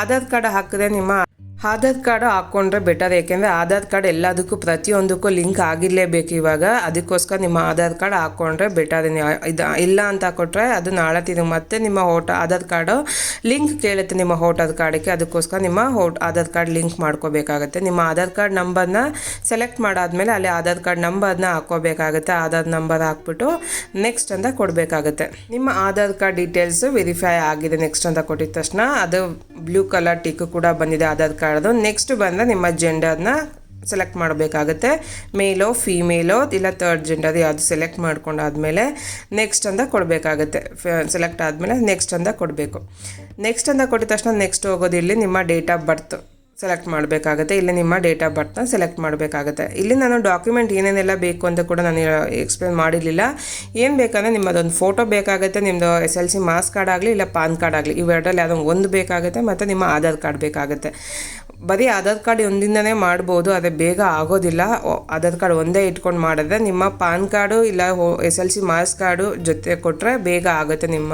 ಆಧಾರ್ ಕಾರ್ಡ್ ಹಾಕಿದ್ರೆ ನಿಮ್ಮ ಆಧಾರ್ ಕಾರ್ಡು ಹಾಕ್ಕೊಂಡ್ರೆ ಬೆಟರ್. ಏಕೆಂದರೆ ಆಧಾರ್ ಕಾರ್ಡ್ ಎಲ್ಲದಕ್ಕೂ ಪ್ರತಿಯೊಂದಕ್ಕೂ ಲಿಂಕ್ ಆಗಿರಲೇಬೇಕು ಇವಾಗ. ಅದಕ್ಕೋಸ್ಕರ ನಿಮ್ಮ ಆಧಾರ್ ಕಾರ್ಡ್ ಹಾಕ್ಕೊಂಡ್ರೆ ಬೆಟರ್. ಇದು ಇಲ್ಲ ಅಂತ ಕೊಟ್ಟರೆ ಅದು ನಾಳೆ ಮತ್ತೆ ನಿಮ್ಮ ಆಧಾರ್ ಕಾರ್ಡು ಲಿಂಕ್ ಕೇಳುತ್ತೆ ನಿಮ್ಮ ವೋಟರ್ ಕಾರ್ಡಿಗೆ. ಅದಕ್ಕೋಸ್ಕರ ನಿಮ್ಮ ಆಧಾರ್ ಕಾರ್ಡ್ ಲಿಂಕ್ ಮಾಡ್ಕೋಬೇಕಾಗುತ್ತೆ. ನಿಮ್ಮ ಆಧಾರ್ ಕಾರ್ಡ್ ನಂಬರ್ನ ಸೆಲೆಕ್ಟ್ ಮಾಡಾದ್ಮೇಲೆ ಅಲ್ಲಿ ಆಧಾರ್ ಕಾರ್ಡ್ ನಂಬರ್ನ ಹಾಕ್ಕೋಬೇಕಾಗುತ್ತೆ. ಆಧಾರ್ ನಂಬರ್ ಹಾಕ್ಬಿಟ್ಟು ನೆಕ್ಸ್ಟ್ ಅಂತ ಕೊಡಬೇಕಾಗುತ್ತೆ. ನಿಮ್ಮ ಆಧಾರ್ ಕಾರ್ಡ್ ಡೀಟೇಲ್ಸ್ ವೆರಿಫೈ ಆಗಿದೆ ನೆಕ್ಸ್ಟ್ ಅಂತ ಕೊಟ್ಟಿದ ತಕ್ಷಣ ಅದು ಬ್ಲೂ ಕಲರ್ ಟಿಕ್ ಕೂಡ ಬಂದಿದೆ ಆಧಾರ್ ಕಾರ್ಡ್. ನೆಕ್ಸ್ಟ್ ಬಂದರೆ ನಿಮ್ಮ ಜೆಂಡರ್ನ ಸೆಲೆಕ್ಟ್ ಮಾಡಬೇಕಾಗುತ್ತೆ. ಮೇಲೋ ಫೀಮೇಲೋ ಇಲ್ಲ ಥರ್ಡ್ ಜೆಂಡರ್ ಯಾವುದು ಸೆಲೆಕ್ಟ್ ಮಾಡ್ಕೊಂಡಾದ್ಮೇಲೆ ನೆಕ್ಸ್ಟ್ ಅಂತ ಕೊಡಬೇಕಾಗುತ್ತೆ. ಸೆಲೆಕ್ಟ್ ಆದಮೇಲೆ ನೆಕ್ಸ್ಟ್ ಅಂತ ಕೊಡಬೇಕು. ನೆಕ್ಸ್ಟ್ ಅಂತ ಕೊಟ್ಟಿದ ತಕ್ಷಣ ನೆಕ್ಸ್ಟ್ ಹೋಗೋದು ಇಲ್ಲಿ ನಿಮ್ಮ ಡೇಟ್ ಆಫ್ ಬರ್ತ್ ಸೆಲೆಕ್ಟ್ ಮಾಡಬೇಕಾಗುತ್ತೆ. ಇಲ್ಲಿ ನಿಮ್ಮ ಡೇಟ್ ಆಫ್ ಬರ್ತ್ನ ಸೆಲೆಕ್ಟ್ ಮಾಡಬೇಕಾಗುತ್ತೆ. ಇಲ್ಲಿ ನಾನು ಡಾಕ್ಯುಮೆಂಟ್ ಏನೇನೆಲ್ಲ ಬೇಕು ಅಂತ ಕೂಡ ನಾನು ಎಕ್ಸ್ಪ್ಲೇನ್ ಮಾಡಿರಲಿಲ್ಲ. ಏನು ಬೇಕಂದರೆ ನಿಮ್ಮದೊಂದು ಫೋಟೋ ಬೇಕಾಗುತ್ತೆ, ನಿಮ್ಮದು SLC ಮಾರ್ಕ್ಸ್ ಕಾರ್ಡ್ ಆಗಲಿ ಇಲ್ಲ ಪಾನ್ ಕಾರ್ಡ್ ಆಗಲಿ, ಇವೆರಡರಲ್ಲಿ ಯಾವುದೋ ಒಂದು ಬೇಕಾಗುತ್ತೆ, ಮತ್ತು ನಿಮ್ಮ ಆಧಾರ್ ಕಾರ್ಡ್ ಬೇಕಾಗುತ್ತೆ. ಬರೀ ಆಧಾರ್ ಕಾರ್ಡ್ ಒಂದಿಂದನೇ ಮಾಡ್ಬೋದು, ಅದೇ ಬೇಗ ಆಗೋದಿಲ್ಲ. ಆಧಾರ್ ಕಾರ್ಡ್ ಒಂದೇ ಇಟ್ಕೊಂಡು ಮಾಡಿದ್ರೆ ನಿಮ್ಮ ಪಾನ್ ಕಾರ್ಡು ಇಲ್ಲ SLC ಮಾರ್ಕ್ಸ್ ಕಾರ್ಡು ಜೊತೆ ಕೊಟ್ಟರೆ ಬೇಗ ಆಗುತ್ತೆ ನಿಮ್ಮ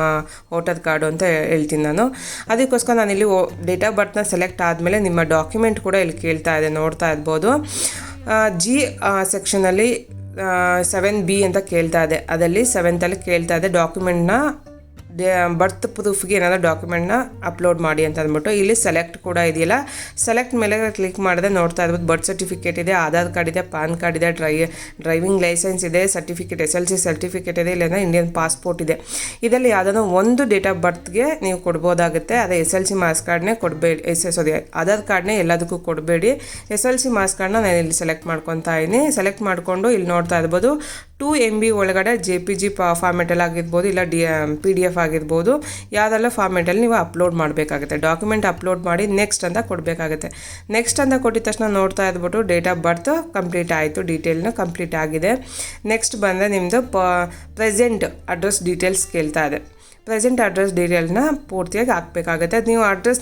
ವೋಟರ್ ಕಾರ್ಡು ಅಂತ ಹೇಳ್ತೀನಿ ನಾನು. ಅದಕ್ಕೋಸ್ಕರ ನಾನಿಲ್ಲಿ ಡೇಟ್ ಆಫ್ ಬರ್ತ್ನ ಸೆಲೆಕ್ಟ್ ಆದಮೇಲೆ ನಿಮ್ಮ ಡಾಕ್ಯುಮೆಂಟ್ ಕೂಡ ಇಲ್ಲಿ ಕೇಳ್ತಾ ಇದೆ, ನೋಡ್ತಾ ಇರ್ಬೋದು. G ಸೆಕ್ಷನಲ್ಲಿ 7B ಅಂತ ಕೇಳ್ತಾ ಇದೆ, ಅದಲ್ಲಿ 7th ಕೇಳ್ತಾ ಇದೆ ಡಾಕ್ಯುಮೆಂಟ್ನ ಬರ್ತ್ ಪ್ರೂಫ್ಗೆ ಏನಾದರೂ ಡಾಕ್ಯುಮೆಂಟ್ನ ಅಪ್ಲೋಡ್ ಮಾಡಿ ಅಂತ ಅಂದ್ಬಿಟ್ಟು. ಇಲ್ಲಿ ಸೆಲೆಕ್ಟ್ ಕೂಡ ಇದೆಯಲ್ಲ, ಸೆಲೆಕ್ಟ್ ಮೇಲೆ ಕ್ಲಿಕ್ ಮಾಡಿದ್ರೆ ನೋಡ್ತಾ ಇರ್ಬೋದು ಬರ್ತ್ ಸರ್ಟಿಫಿಕೇಟ್ ಇದೆ, ಆಧಾರ್ ಕಾರ್ಡ್ ಇದೆ, ಪಾನ್ ಕಾರ್ಡ್ ಇದೆ, ಡ್ರೈವಿಂಗ್ ಲೈಸೆನ್ಸ್ ಇದೆ, ಸರ್ಟಿಫಿಕೇಟ್ SLC ಸರ್ಟಿಫಿಕೇಟ್ ಇದೆ, ಇಲ್ಲ ಇಂಡಿಯನ್ ಪಾಸ್ಪೋರ್ಟ್ ಇದೆ. ಇದರಲ್ಲಿ ಯಾವುದಾದ್ರು ಒಂದು ಡೇಟ್ ಆಫ್ ಬರ್ತ್ಗೆ ನೀವು ಕೊಡ್ಬೋದಾಗುತ್ತೆ. ಅದೇ SLC ಮಾರ್ಕ್ಸ್ ಕಾರ್ಡ್ನೇ ಕೊಡಬೇಡಿ, ಆಧಾರ್ ಕಾರ್ಡ್ನೇ ಎಲ್ಲದಕ್ಕೂ ಕೊಡಬೇಡಿ. SLC ಮಾರ್ಕ್ಸ್ ಕಾರ್ಡ್ನ ನಾನು ಇಲ್ಲಿ ಸೆಲೆಕ್ಟ್ ಮಾಡ್ಕೊತಾ ಇದ್ದೀನಿ. ಸೆಲೆಕ್ಟ್ ಮಾಡಿಕೊಂಡು ಇಲ್ಲಿ ನೋಡ್ತಾ ಇರ್ಬೋದು 2 MB ಒಳಗಡೆ JPG ಫಾರ್ಮೆಟಲ್ಲಿ ಆಗಿರ್ಬೋದು, ಇಲ್ಲ PDF ಆಗಿರ್ಬೋದು, ಯಾವುದೆಲ್ಲ ಫಾರ್ಮೆಟಲ್ಲಿ ನೀವು ಅಪ್ಲೋಡ್ ಮಾಡಬೇಕಾಗುತ್ತೆ. ಡಾಕ್ಯುಮೆಂಟ್ ಅಪ್ಲೋಡ್ ಮಾಡಿ ನೆಕ್ಸ್ಟ್ ಅಂತ ಕೊಡಬೇಕಾಗುತ್ತೆ. ನೆಕ್ಸ್ಟ್ ಅಂತ ಕೊಟ್ಟಿದ ತಕ್ಷಣ ನೋಡ್ತಾ ಇದ್ಬಿಟ್ಟು ಡೇಟ್ ಆಫ್ ಬರ್ತ್ ಕಂಪ್ಲೀಟ್ ಆಯಿತು, ಡೀಟೇಲ್ನ ಕಂಪ್ಲೀಟ್ ಆಗಿದೆ. ನೆಕ್ಸ್ಟ್ ಬಂದರೆ ನಿಮ್ಮದು ಪ್ರೆಸೆಂಟ್ ಅಡ್ರೆಸ್ ಡೀಟೇಲ್ಸ್ ಕೇಳ್ತಾ ಇದೆ. ಪ್ರೆಸೆಂಟ್ ಅಡ್ರೆಸ್ ಡೀಟೇಲ್ನ ಪೂರ್ತಿಯಾಗಿ ಹಾಕಬೇಕಾಗುತ್ತೆ.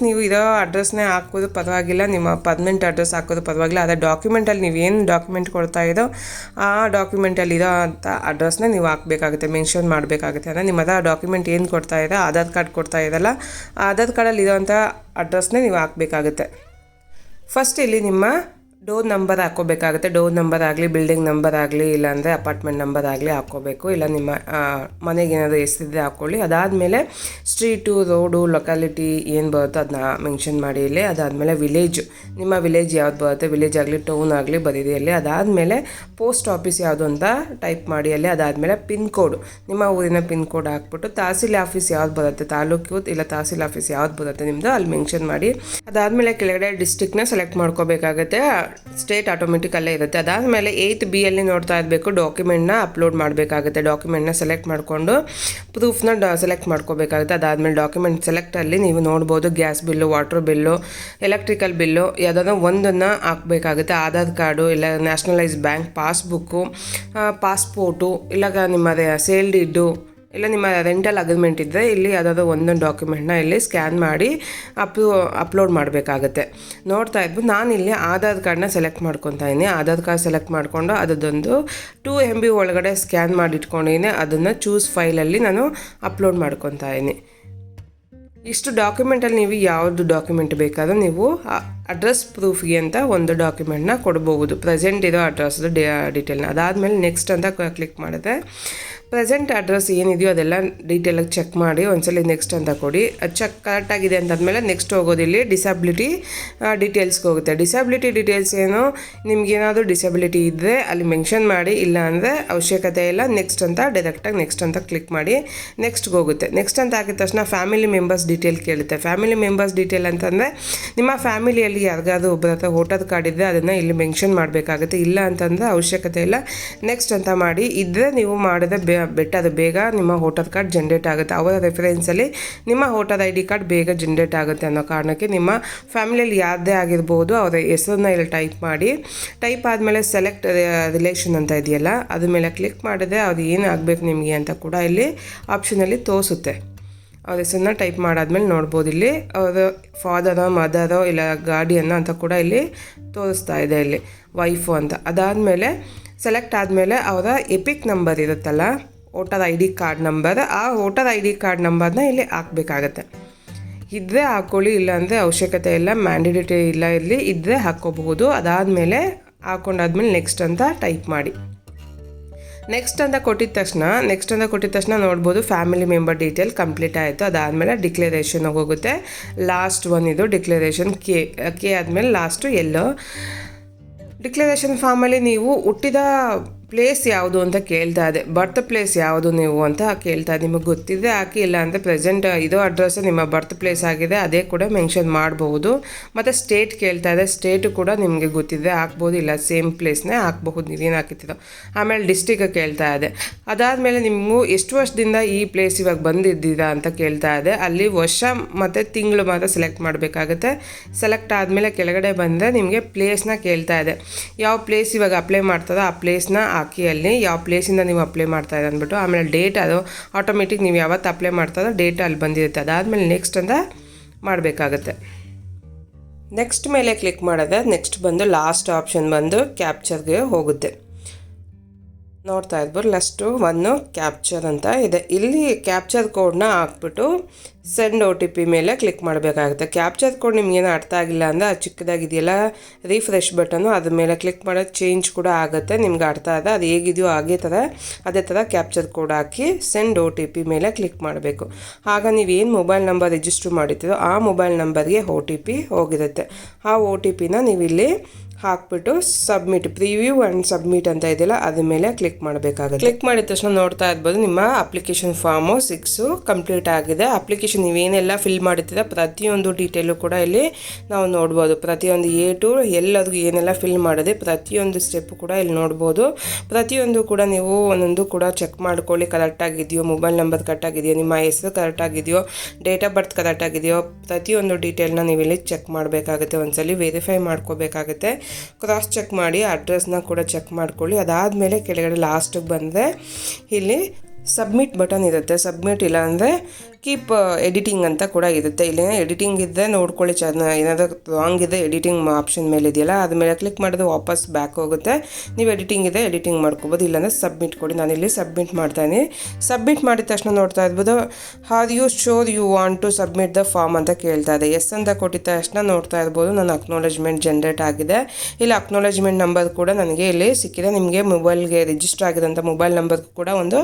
ನೀವು ಇರೋ ಅಡ್ರೆಸ್ನೇ ಹಾಕೋದು ಪರವಾಗಿಲ್ಲ, ನಿಮ್ಮ ಪರ್ಮನೆಂಟ್ ಅಡ್ರೆಸ್ ಹಾಕೋದು ಪರವಾಗಿಲ್ಲ. ಅದೇ ಡಾಕ್ಯುಮೆಂಟಲ್ಲಿ ನೀವು ಏನು ಡಾಕ್ಯುಮೆಂಟ್ ಕೊಡ್ತಾ ಇರೋ ಆ ಡಾಕ್ಯುಮೆಂಟಲ್ಲಿ ಇರೋ ಅಂಥ ಅಡ್ರೆಸ್ನೇ ನೀವು ಹಾಕಬೇಕಾಗುತ್ತೆ, ಮೆನ್ಷನ್ ಮಾಡಬೇಕಾಗುತ್ತೆ. ಅಂದರೆ ನಿಮ್ಮ ಡಾಕ್ಯುಮೆಂಟ್ ಏನು ಕೊಡ್ತಾ ಇರೋ ಆಧಾರ್ ಕಾರ್ಡ್ ಕೊಡ್ತಾ ಇರಲ್ಲ, ಆಧಾರ್ ಕಾರ್ಡಲ್ಲಿ ಇರೋವಂಥ ಅಡ್ರೆಸ್ನೇ ನೀವು ಹಾಕಬೇಕಾಗುತ್ತೆ. ಫಸ್ಟ್ ಇಲ್ಲಿ ನಿಮ್ಮ ಡೋರ್ ನಂಬರ್ ಹಾಕ್ಕೋಬೇಕಾಗುತ್ತೆ. ಡೋರ್ ನಂಬರ್ ಆಗಲಿ, ಬಿಲ್ಡಿಂಗ್ ನಂಬರ್ ಆಗಲಿ, ಇಲ್ಲಾಂದರೆ ಅಪಾರ್ಟ್ಮೆಂಟ್ ನಂಬರ್ ಆಗಲಿ ಹಾಕ್ಕೋಬೇಕು. ಇಲ್ಲ ನಿಮ್ಮ ಮನೆಗೆ ಏನಾದರೂ ಹೆಸರಿದ್ರೆ ಹಾಕ್ಕೊಳ್ಳಿ. ಅದಾದಮೇಲೆ ಸ್ಟ್ರೀಟು, ರೋಡು, ಲೊಕ್ಯಾಲಿಟಿ ಏನು ಬರುತ್ತೋ ಅದನ್ನ ಮೆನ್ಷನ್ ಮಾಡಿ ಇಲ್ಲಿ. ಅದಾದಮೇಲೆ ವಿಲೇಜ್, ನಿಮ್ಮ ವಿಲೇಜ್ ಯಾವ್ದು ಬರುತ್ತೆ, ವಿಲೇಜ್ ಆಗಲಿ ಟೌನ್ ಆಗಲಿ ಬರೀರಿ ಅಲ್ಲಿ. ಅದಾದಮೇಲೆ ಪೋಸ್ಟ್ ಆಫೀಸ್ ಯಾವುದು ಅಂತ ಟೈಪ್ ಮಾಡಿ ಅಲ್ಲಿ. ಅದಾದಮೇಲೆ ಪಿನ್ ಕೋಡ್, ನಿಮ್ಮ ಊರಿನ ಪಿನ್ ಕೋಡ್ ಹಾಕ್ಬಿಟ್ಟು ತಹಸೀಲ್ ಆಫೀಸ್ ಯಾವ್ದು ಬರುತ್ತೆ, ತಾಲೂಕು ಇಲ್ಲ ತಹಸೀಲ್ ಆಫೀಸ್ ಯಾವ್ದು ಬರುತ್ತೆ ನಿಮ್ಮದು ಅಲ್ಲಿ ಮೆನ್ಷನ್ ಮಾಡಿ. ಅದಾದಮೇಲೆ ಕೆಳಗಡೆ ಡಿಸ್ಟ್ರಿಕ್ನ ಸೆಲೆಕ್ಟ್ ಮಾಡ್ಕೋಬೇಕಾಗುತ್ತೆ. ಸ್ಟೇಟ್ ಆಟೋಮೆಟಿಕ್ ಅಲ್ಲೇ ಇರುತ್ತೆ. ಅದಾದಮೇಲೆ 8th B ಅಲ್ಲಿ ನೋಡ್ತಾ ಇರಬೇಕು, ಡಾಕ್ಯುಮೆಂಟ್ನ ಅಪ್ಲೋಡ್ ಮಾಡಬೇಕಾಗುತ್ತೆ. ಡಾಕ್ಯುಮೆಂಟ್ನ ಸೆಲೆಕ್ಟ್ ಮಾಡಿಕೊಂಡು ಪ್ರೂಫ್ನ ಸೆಲೆಕ್ಟ್ ಮಾಡ್ಕೋಬೇಕಾಗುತ್ತೆ. ಅದಾದಮೇಲೆ ಡಾಕ್ಯುಮೆಂಟ್ ಸೆಲೆಕ್ಟಲ್ಲಿ ನೀವು ನೋಡ್ಬೋದು gas bill, water bill, electrical bill ಯಾವುದಾದ್ರೂ ಒಂದನ್ನು ಹಾಕಬೇಕಾಗುತ್ತೆ. ಆಧಾರ್ ಕಾರ್ಡು, ಇಲ್ಲ ನ್ಯಾಷನಲೈಸ್ ಬ್ಯಾಂಕ್ ಪಾಸ್ಬುಕ್ಕು, ಪಾಸ್ಪೋರ್ಟು, ಇಲ್ಲ ನಿಮ್ಮ ಸೇಲ್ ಡೀಡು, ಇಲ್ಲ ನಿಮ್ಮ ರೆಂಟಲ್ ಅಗ್ರಿಮೆಂಟ್ ಇದ್ದರೆ ಇಲ್ಲಿ ಯಾವುದಾದ್ರೂ ಒಂದೊಂದು ಡಾಕ್ಯುಮೆಂಟ್ನ ಇಲ್ಲಿ ಸ್ಕ್ಯಾನ್ ಮಾಡಿ ಅಪ್ಲೋಡ್ ಮಾಡಬೇಕಾಗುತ್ತೆ. ನೋಡ್ತಾ ಇದ್ವಿ ನಾನಿಲ್ಲಿ ಆಧಾರ್ ಕಾರ್ಡ್ನ ಸೆಲೆಕ್ಟ್ ಮಾಡ್ಕೊತಾ ಇದ್ದೀನಿ. ಆಧಾರ್ ಕಾರ್ಡ್ ಸೆಲೆಕ್ಟ್ ಮಾಡಿಕೊಂಡು ಅದೊಂದು 2 MB ಒಳಗಡೆ ಸ್ಕ್ಯಾನ್ ಮಾಡಿ ಇಟ್ಕೊಂಡಿದ್ದೀನಿ. ಅದನ್ನು ಚೂಸ್ ಫೈಲಲ್ಲಿ ನಾನು ಅಪ್ಲೋಡ್ ಮಾಡ್ಕೊತಾ ಇದ್ದೀನಿ. ಇಷ್ಟು ಡಾಕ್ಯುಮೆಂಟಲ್ಲಿ ನೀವು ಯಾವುದು ಡಾಕ್ಯುಮೆಂಟ್ ಬೇಕಾದರೂ ನೀವು ಅಡ್ರೆಸ್ ಪ್ರೂಫ್ಗೆ ಅಂತ ಒಂದು ಡಾಕ್ಯುಮೆಂಟ್ನ ಕೊಡ್ಬೋದು, ಪ್ರೆಸೆಂಟ್ ಇರೋ ಅಡ್ರೆಸ್ದು ಡೀಟೇಲ್ನ. ಅದಾದಮೇಲೆ ನೆಕ್ಸ್ಟ್ ಅಂತ ಕ್ಲಿಕ್ ಮಾಡಿದ್ರೆ ಪ್ರೆಸೆಂಟ್ ಅಡ್ರೆಸ್ ಏನಿದೆಯೋ ಅದೆಲ್ಲ ಡೀಟೇಲಾಗಿ ಚೆಕ್ ಮಾಡಿ ಒಂದ್ಸಲ ನೆಕ್ಸ್ಟ್ ಅಂತ ಕೊಡಿ. ಅದು ಚೆಕ್ ಕರೆಕ್ಟಾಗಿದೆ ಅಂತಾದ್ಮೇಲೆ ನೆಕ್ಸ್ಟ್ ಹೋಗೋದಿಲ್ಲಿ ಡಿಸಬಿಲಿಟಿ ಡೀಟೇಲ್ಸ್ಗೆ ಹೋಗುತ್ತೆ. ಡಿಸಬಿಲಿಟಿ ಡೀಟೇಲ್ಸ್ ಏನು, ನಿಮ್ಗೇನಾದರೂ ಡಿಸಬಿಲಿಟಿ ಇದ್ದರೆ ಅಲ್ಲಿ ಮೆನ್ಷನ್ ಮಾಡಿ, ಇಲ್ಲ ಅಂದರೆ ಅವಶ್ಯಕತೆ ಇಲ್ಲ. ನೆಕ್ಸ್ಟ್ ಅಂತ ಡೈರೆಕ್ಟಾಗಿ ನೆಕ್ಸ್ಟ್ ಅಂತ ಕ್ಲಿಕ್ ಮಾಡಿ ನೆಕ್ಸ್ಟ್ಗೆ ಹೋಗುತ್ತೆ. ನೆಕ್ಸ್ಟ್ ಅಂತ ಹಾಕಿದ ತಕ್ಷಣ ಫ್ಯಾಮಿಲಿ ಮೆಂಬರ್ಸ್ ಡೀಟೇಲ್ ಕೇಳುತ್ತೆ. ಫ್ಯಾಮಿಲಿ ಮೆಂಬರ್ಸ್ ಡೀಟೇಲ್ ಅಂತಂದರೆ ನಿಮ್ಮ ಫ್ಯಾಮಿಲಿಯಲ್ಲಿ ಯಾರಿಗಾದ್ರೂ ಒಬ್ಬರ ಹತ್ರ ವೋಟರ್ ಕಾರ್ಡ್ ಇದ್ದರೆ ಅದನ್ನು ಇಲ್ಲಿ ಮೆನ್ಷನ್ ಮಾಡಬೇಕಾಗುತ್ತೆ. ಇಲ್ಲ ಅಂತಂದರೆ ಅವಶ್ಯಕತೆ ಇಲ್ಲ. ನೆಕ್ಸ್ಟ್ ಅಂತ ಮಾಡಿ. ಇದ್ದರೆ ನೀವು ಮಾಡಿದ್ರೆ ಬೆಟ್ಟದು ಬೇಗ ನಿಮ್ಮ ವೋಟರ್ ಕಾರ್ಡ್ ಜನ್ರೇಟ್ ಆಗುತ್ತೆ. ಅವರ ರೆಫರೆನ್ಸಲ್ಲಿ ನಿಮ್ಮ ವೋಟರ್ ID ಕಾರ್ಡ್ ಬೇಗ ಜನ್ರೇಟ್ ಆಗುತ್ತೆ ಅನ್ನೋ ಕಾರಣಕ್ಕೆ ನಿಮ್ಮ ಫ್ಯಾಮಿಲಿಯಲ್ಲಿ ಯಾರದೇ ಆಗಿರ್ಬೋದು ಅವರ ಹೆಸರನ್ನ ಇಲ್ಲಿ ಟೈಪ್ ಮಾಡಿ. ಟೈಪ್ ಆದಮೇಲೆ ಸೆಲೆಕ್ಟ್ ರಿಲೇಷನ್ ಅಂತ ಇದೆಯಲ್ಲ ಅದ್ರ ಮೇಲೆ ಕ್ಲಿಕ್ ಮಾಡಿದ್ರೆ ಅದು ಏನು ಆಗಬೇಕು ನಿಮಗೆ ಅಂತ ಕೂಡ ಇಲ್ಲಿ ಆಪ್ಷನಲ್ಲಿ ತೋರಿಸುತ್ತೆ. ಅವ್ರ ಹೆಸರನ್ನ ಟೈಪ್ ಮಾಡಾದ್ಮೇಲೆ ನೋಡ್ಬೋದು ಇಲ್ಲಿ ಅವರು ಫಾದರೋ ಮದರೋ ಇಲ್ಲ ಗಾರ್ಡಿಯನ್ನ ಅಂತ ಕೂಡ ಇಲ್ಲಿ ತೋರಿಸ್ತಾ ಇದೆ, ಇಲ್ಲಿ ವೈಫು ಅಂತ. ಅದಾದಮೇಲೆ ಸೆಲೆಕ್ಟ್ ಆದಮೇಲೆ ಅವರ ಎಪಿಕ್ ನಂಬರ್ ಇರುತ್ತಲ್ಲ, ವೋಟರ್ ID ಕಾರ್ಡ್ ನಂಬರ್, ಆ ವೋಟರ್ ID ಕಾರ್ಡ್ ನಂಬರ್ನ ಇಲ್ಲಿ ಹಾಕಬೇಕಾಗತ್ತೆ. ಇದ್ದರೆ ಹಾಕ್ಕೊಳ್ಳಿ, ಇಲ್ಲಾಂದರೆ ಅವಶ್ಯಕತೆ ಇಲ್ಲ, ಮ್ಯಾಂಡೇಟರಿ ಇಲ್ಲ, ಇಲ್ಲಿ ಇದ್ದರೆ ಹಾಕ್ಕೋಬಹುದು. ಅದಾದಮೇಲೆ ಹಾಕ್ಕೊಂಡಾದ್ಮೇಲೆ ನೆಕ್ಸ್ಟ್ ಅಂತ ಟೈಪ್ ಮಾಡಿ. ನೆಕ್ಸ್ಟ್ ಅಂತ ಕೊಟ್ಟಿದ ತಕ್ಷಣ ನೋಡ್ಬೋದು ಫ್ಯಾಮಿಲಿ ಮೆಂಬರ್ ಡೀಟೇಲ್ ಕಂಪ್ಲೀಟ್ ಆಯಿತು. ಅದಾದಮೇಲೆ ಡಿಕ್ಲರೇಷನ್ಗೆ ಹೋಗುತ್ತೆ. ಲಾಸ್ಟ್ ಒನ್ ಇದು ಡಿಕ್ಲರೇಷನ್ ಕೆ ಆದಮೇಲೆ ಲಾಸ್ಟು ಎಲ್ಲೋ. ಡಿಕ್ಲರೇಷನ್ ಫಾರ್ಮಲ್ಲಿ ನೀವು ಹುಟ್ಟಿದ ಪ್ಲೇಸ್ ಯಾವುದು ಅಂತ ಕೇಳ್ತಾ ಇದೆ, ಬರ್ತ್ ಪ್ಲೇಸ್ ಯಾವುದು ನೀವು ಅಂತ ಕೇಳ್ತಾ ಇದೆ. ನಿಮಗೆ ಗೊತ್ತಿದೆ ಹಾಕಿ, ಇಲ್ಲ ಅಂದರೆ ಪ್ರೆಸೆಂಟ್ ಇದೋ ಅಡ್ರೆಸ್ ನಿಮ್ಮ ಬರ್ತ್ ಪ್ಲೇಸ್ ಆಗಿದೆ ಅದೇ ಕೂಡ ಮೆನ್ಷನ್ ಮಾಡಬಹುದು. ಮತ್ತು ಸ್ಟೇಟ್ ಕೇಳ್ತಾ ಇದೆ, ಸ್ಟೇಟು ಕೂಡ ನಿಮಗೆ ಗೊತ್ತಿದೆ ಹಾಕ್ಬೋದು, ಇಲ್ಲ ಸೇಮ್ ಪ್ಲೇಸ್ನೇ ಹಾಕ್ಬಹುದು ನೀವೇನು ಹಾಕಿದ್ದೀರೋ. ಆಮೇಲೆ ಡಿಸ್ಟಿಕ್ ಕೇಳ್ತಾ ಇದೆ. ಅದಾದಮೇಲೆ ನಿಮಗೂ ಎಷ್ಟು ವರ್ಷದಿಂದ ಈ ಪ್ಲೇಸ್ ಇವಾಗ ಬಂದಿದ್ದೀರಾ ಅಂತ ಕೇಳ್ತಾ ಇದೆ. ಅಲ್ಲಿ ವರ್ಷ ಮತ್ತು ತಿಂಗಳು ಮಾತ್ರ ಸೆಲೆಕ್ಟ್ ಮಾಡಬೇಕಾಗುತ್ತೆ. ಸೆಲೆಕ್ಟ್ ಆದಮೇಲೆ ಕೆಳಗಡೆ ಬಂದರೆ ನಿಮಗೆ ಪ್ಲೇಸ್ನ ಕೇಳ್ತಾ ಇದೆ. ಯಾವ ಪ್ಲೇಸ್ ಇವಾಗ ಅಪ್ಲೈ ಮಾಡ್ತಾರೋ ಆ ಪ್ಲೇಸ್ನ ಹಾಕಿ, ಅಲ್ಲಿ ಯಾವ ಪ್ಲೇಸಿಂದ ನೀವು ಅಪ್ಲೈ ಮಾಡ್ತಾ ಇದೆ ಅಂದ್ಬಿಟ್ಟು. ಆಮೇಲೆ ಡೇಟ್ ಅದು ಆಟೋಮೆಟಿಕ್ ನೀವು ಯಾವತ್ತು ಅಪ್ಲೈ ಮಾಡ್ತಾರೋ ಡೇಟ್ ಅಲ್ಲಿ ಬಂದಿರುತ್ತೆ. ಅದಾದಮೇಲೆ ನೆಕ್ಸ್ಟ್ ಅಂತ ಮಾಡಬೇಕಾಗತ್ತೆ. ನೆಕ್ಸ್ಟ್ ಮೇಲೆ ಕ್ಲಿಕ್ ಮಾಡಿದ್ರೆ ನೆಕ್ಸ್ಟ್ ಬಂದು ಲಾಸ್ಟ್ ಆಪ್ಷನ್ ಬಂದು ಕ್ಯಾಪ್ಚರ್ಗೆ ಹೋಗುತ್ತೆ. ನೋಡ್ತಾ ಇರ್ಬೋದು ಲಾಸ್ಟು ಒಂದು ಕ್ಯಾಪ್ಚರ್ ಅಂತ ಇದೆ. ಇಲ್ಲಿ ಕ್ಯಾಪ್ಚರ್ ಕೋಡ್ನ ಹಾಕ್ಬಿಟ್ಟು ಸೆಂಡ್ OTP ಮೇಲೆ ಕ್ಲಿಕ್ ಮಾಡಬೇಕಾಗುತ್ತೆ. ಕ್ಯಾಪ್ಚರ್ ಕೋಡ್ ನಿಮಗೇನು ಅರ್ಥ ಆಗಿಲ್ಲ ಅಂದರೆ ಅದು ಚಿಕ್ಕದಾಗಿದೆಯಲ್ಲ ರಿಫ್ರೆಶ್ ಬಟನ್ನು ಅದ್ರ ಮೇಲೆ ಕ್ಲಿಕ್ ಮಾಡೋದು ಚೇಂಜ್ ಕೂಡ ಆಗುತ್ತೆ. ನಿಮ್ಗೆ ಅರ್ಥ ಆದ ಅದು ಹೇಗಿದೆಯೋ ಅದೇ ಥರ ಕ್ಯಾಪ್ಚರ್ ಕೋಡ್ ಹಾಕಿ ಸೆಂಡ್ OTP ಮೇಲೆ ಕ್ಲಿಕ್ ಮಾಡಬೇಕು. ಆಗ ನೀವೇನು ಮೊಬೈಲ್ ನಂಬರ್ ರಿಜಿಸ್ಟ್ರ್ ಮಾಡಿರ್ತೀರೋ ಆ ಮೊಬೈಲ್ ನಂಬರ್ಗೆ OTP ಹೋಗಿರುತ್ತೆ. ಆ OTPನ ನೀವಿಲ್ಲಿ ಹಾಕ್ಬಿಟ್ಟು ಸಬ್ಮಿಟ್ ಪ್ರಿವ್ಯೂ ಆ್ಯಂಡ್ ಸಬ್ಮಿಟ್ ಅಂತ ಇದೆಯಲ್ಲ ಅದ್ರ ಮೇಲೆ ಕ್ಲಿಕ್ ಮಾಡಬೇಕಾಗುತ್ತೆ. ಕ್ಲಿಕ್ ಮಾಡಿದ ತಕ್ಷಣ ನೋಡ್ತಾ ಇರ್ಬೋದು ನಿಮ್ಮ ಅಪ್ಲಿಕೇಶನ್ ಫಾರ್ಮು 6 ಕಂಪ್ಲೀಟ್ ಆಗಿದೆ. ಅಪ್ಲಿಕೇಶನ್ ನೀವೇನೆಲ್ಲ ಫಿಲ್ ಮಾಡಿರ್ತೀರ ಪ್ರತಿಯೊಂದು ಡೀಟೇಲು ಕೂಡ ಇಲ್ಲಿ ನಾವು ನೋಡ್ಬೋದು. ಪ್ರತಿಯೊಂದು A to ಎಲ್ಲರಿಗೂ ಏನೆಲ್ಲ ಫಿಲ್ ಮಾಡಿದೆ ಪ್ರತಿಯೊಂದು ಸ್ಟೆಪ್ಪು ಕೂಡ ಇಲ್ಲಿ ನೋಡ್ಬೋದು. ಪ್ರತಿಯೊಂದು ಕೂಡ ನೀವು ಒಂದೊಂದು ಕೂಡ ಚೆಕ್ ಮಾಡ್ಕೊಳ್ಳಿ, ಕರೆಕ್ಟಾಗಿದೆಯೋ, ಮೊಬೈಲ್ ನಂಬರ್ ಕರೆಕ್ಟಾಗಿದೆಯೋ, ನಿಮ್ಮ ಹೆಸರು ಕರೆಕ್ಟಾಗಿದೆಯೋ, ಡೇಟ್ ಆಫ್ ಬರ್ತ್ ಕರೆಕ್ಟಾಗಿದೆಯೋ, ಪ್ರತಿಯೊಂದು ಡೀಟೇಲ್ನ ನೀವು ಇಲ್ಲಿ ಚೆಕ್ ಮಾಡಬೇಕಾಗುತ್ತೆ. ಒಂದ್ಸಲಿ ವೆರಿಫೈ ಮಾಡ್ಕೋಬೇಕಾಗುತ್ತೆ. ಕ್ರಾಸ್ ಚೆಕ್ ಮಾಡಿ ಅಡ್ರೆಸ್ನ ಕೂಡ ಚೆಕ್ ಮಾಡ್ಕೊಳ್ಳಿ. ಅದಾದಮೇಲೆ ಕೆಳಗಡೆ ಲಾಸ್ಟಿಗೆ ಬಂದರೆ ಇಲ್ಲಿ ಸಬ್ಮಿಟ್ ಬಟನ್ ಇರುತ್ತೆ. ಸಬ್ಮಿಟ್ ಇಲ್ಲ ಅಂದರೆ ಕೀಪ್ ಎಡಿಟಿಂಗ್ ಅಂತ ಕೂಡ ಇರುತ್ತೆ. ಇಲ್ಲಿ ಎಡಿಟಿಂಗ್ ಇದ್ದರೆ ನೋಡ್ಕೊಳ್ಳಿ, ಏನಾದರೂ ರಾಂಗ್ ಇದೆ ಎಡಿಟಿಂಗ್ ಆಪ್ಷನ್ ಮೇಲೆ ಇದೆಯಲ್ಲ ಅದ್ರ ಮೇಲೆ ಕ್ಲಿಕ್ ಮಾಡಿದ್ರೆ ವಾಪಸ್ ಬ್ಯಾಕ್ ಹೋಗುತ್ತೆ. ನೀವು ಎಡಿಟಿಂಗ್ ಇದೆ ಎಡಿಟಿಂಗ್ ಮಾಡ್ಕೋಬೋದು, ಇಲ್ಲಾಂದರೆ ಸಬ್ಮಿಟ್ ಕೊಡಿ. ನಾನಿಲ್ಲಿ ಸಬ್ಮಿಟ್ ಮಾಡ್ತಾಯಿದ್ದೀನಿ. ಸಬ್ಮಿಟ್ ಮಾಡಿದ ತಕ್ಷಣ ನೋಡ್ತಾ ಇರ್ಬೋದು are you sure you want to submit the form ಅಂತ ಕೇಳ್ತಾ ಇದೆ. ಎಸ್ ಅಂತ ಕೊಟ್ಟಿದ ತಕ್ಷಣ ನೋಡ್ತಾ ಇರ್ಬೋದು ನನ್ನ ಅಕ್ನಾಲೇಜ್ಮೆಂಟ್ ಜನ್ರೇಟ್ ಆಗಿದೆ. ಇಲ್ಲಿ ಅಕ್ನಾಲೇಜ್ಮೆಂಟ್ ನಂಬರ್ ಕೂಡ ನನಗೆ ಇಲ್ಲಿ ಸಿಕ್ಕಿದೆ. ನಿಮಗೆ ಮೊಬೈಲ್ಗೆ ರಿಜಿಸ್ಟರ್ ಆಗಿರೋಂಥ ಮೊಬೈಲ್ ನಂಬರ್ ಕೂಡ ಒಂದು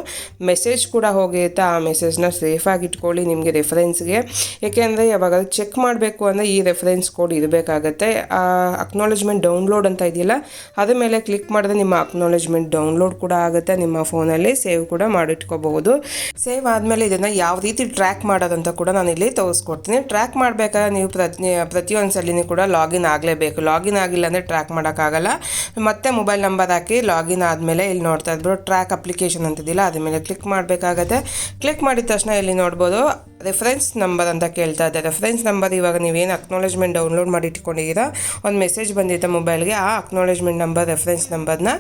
ಮೆಸೇಜ್ ಕೂಡ ಹೋಗಿರುತ್ತೆ. ಆ ಮೆಸೇಜ್ನ ಸೇಫಾಗಿ ಇಟ್ಕೊಳ್ಳಿ ನಿಮಗೆ ರೆಫರೆನ್ಸ್ಗೆ. ಏಕೆಂದರೆ ಯಾವಾಗ ಚೆಕ್ ಮಾಡಬೇಕು ಅಂದರೆ ಈ ರೆಫರೆನ್ಸ್ ಕೋಡ್ ಇರಬೇಕಾಗತ್ತೆ. ಅಕ್ನಾಲೇಜ್ಮೆಂಟ್ ಡೌನ್ಲೋಡ್ ಅಂತ ಇದೆಯಲ್ಲ ಅದ್ರ ಮೇಲೆ ಕ್ಲಿಕ್ ಮಾಡಿದ್ರೆ ನಿಮ್ಮ ಅಕ್ನಾಲೇಜ್ಮೆಂಟ್ ಡೌನ್ಲೋಡ್ ಕೂಡ ಆಗುತ್ತೆ. ನಿಮ್ಮ ಫೋನಲ್ಲಿ ಸೇವ್ ಕೂಡ ಮಾಡಿಟ್ಕೋಬಹುದು. ಸೇವ್ ಆದಮೇಲೆ ಇದನ್ನು ಯಾವ ರೀತಿ ಟ್ರ್ಯಾಕ್ ಮಾಡೋದಂತ ಕೂಡ ನಾನು ಇಲ್ಲಿ ತೋರಿಸ್ಕೊಡ್ತೀನಿ. ಟ್ರ್ಯಾಕ್ ಮಾಡಬೇಕಾದ್ರೆ ನೀವು ಪ್ರತಿಯೊಂದು ಸಲಿನೂ ಕೂಡ ಲಾಗಿನ್ ಆಗಲೇಬೇಕು. ಲಾಗಿನ್ ಆಗಿಲ್ಲ ಅಂದರೆ ಟ್ರ್ಯಾಕ್ ಮಾಡೋಕ್ಕಾಗಲ್ಲ. ಮತ್ತೆ ಮೊಬೈಲ್ ನಂಬರ್ ಹಾಕಿ ಲಾಗಿನ್ ಆದಮೇಲೆ ಇಲ್ಲಿ ನೋಡ್ತಾ ಇದ್ಬಿಟ್ಟು ಟ್ರ್ಯಾಕ್ ಅಪ್ಲಿಕೇಶನ್ ಅಂತಿದ್ದಿಲ್ಲ ಅದ್ರ ಮೇಲೆ ಕ್ಲಿಕ್ ಮಾಡಬೇಕಾಗತ್ತೆ. ಕ್ಲಿಕ್ ಮಾಡಿದ ತಕ್ಷಣ ಇಲ್ಲಿ ನೋಡ್ಬೋದು ರೆಫರೆನ್ಸ್ ನಂಬರ್ ಅಂತ ಕೇಳ್ತಾ ಇದೆ. ರೆಫರೆನ್ಸ್ ನಂಬರ್ ಇವಾಗ ನೀವೇನು ಅಕ್ನಾಲೇಜ್ಮೆಂಟ್ ಡೌನ್ಲೋಡ್ ಮಾಡಿ ಇಟ್ಕೊಂಡಿದ್ದೀರಾ ಒಂದು ಮೆಸೇಜ್ ಬಂದಿರುತ್ತೆ ಮೊಬೈಲ್ಗೆ, ಆ ಅಕ್ನಾಲೇಜ್ಮೆಂಟ್ ನಂಬರ್ ರೆಫರೆನ್ಸ್ ನಂಬರ್ನ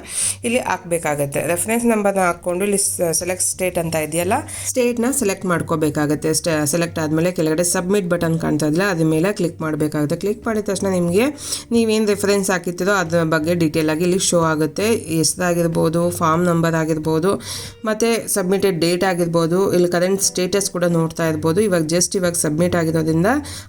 ಇಲ್ಲಿ ಹಾಕಬೇಕಾಗತ್ತೆ. ರೆಫರೆನ್ಸ್ ನಂಬರ್ನ ಹಾಕ್ಕೊಂಡು ಇಲ್ಲಿ ಸೆಲೆಕ್ಟ್ ಸ್ಟೇಟ್ ಅಂತ ಇದೆಯಲ್ಲ ಸ್ಟೇಟ್ನ ಸೆಲೆಕ್ಟ್ ಮಾಡ್ಕೋಬೇಕಾಗುತ್ತೆ. ಸೆಲೆಕ್ಟ್ ಆದಮೇಲೆ ಕೆಳಗಡೆ ಸಬ್ಮಿಟ್ ಬಟನ್ ಕಾಣ್ತಾ ಇದ್ದಿಲ್ಲ ಅದ್ರ ಮೇಲೆ ಕ್ಲಿಕ್ ಮಾಡಬೇಕಾಗುತ್ತೆ. ಕ್ಲಿಕ್ ಮಾಡಿದ ತಕ್ಷಣ ನಿಮಗೆ ನೀವೇನು ರೆಫರೆನ್ಸ್ ಹಾಕಿರ್ತೀರೋ ಅದ್ರ ಬಗ್ಗೆ ಡೀಟೇಲ್ ಆಗಿ ಇಲ್ಲಿ ಶೋ ಆಗುತ್ತೆ. ಹೆಸರಾಗಿರ್ಬೋದು, ಫಾರ್ಮ್ ನಂಬರ್ ಆಗಿರ್ಬೋದು, ಮತ್ತು ಸಬ್ಮಿಟೆಡ್ ಡೇಟ್ ಆಗಿರ್ಬೋದು, ಇಲ್ಲಿ ಕರೆಂಟ್ ಸ್ಟೇಟಸ್ ಕೂಡ ನೋಡ್ತಾ ಇರ್ಬೋದು. ಇವಾಗ ಸಬ್ಮಿಟ್ ಆಗಿರೋದ್ರಿಂದ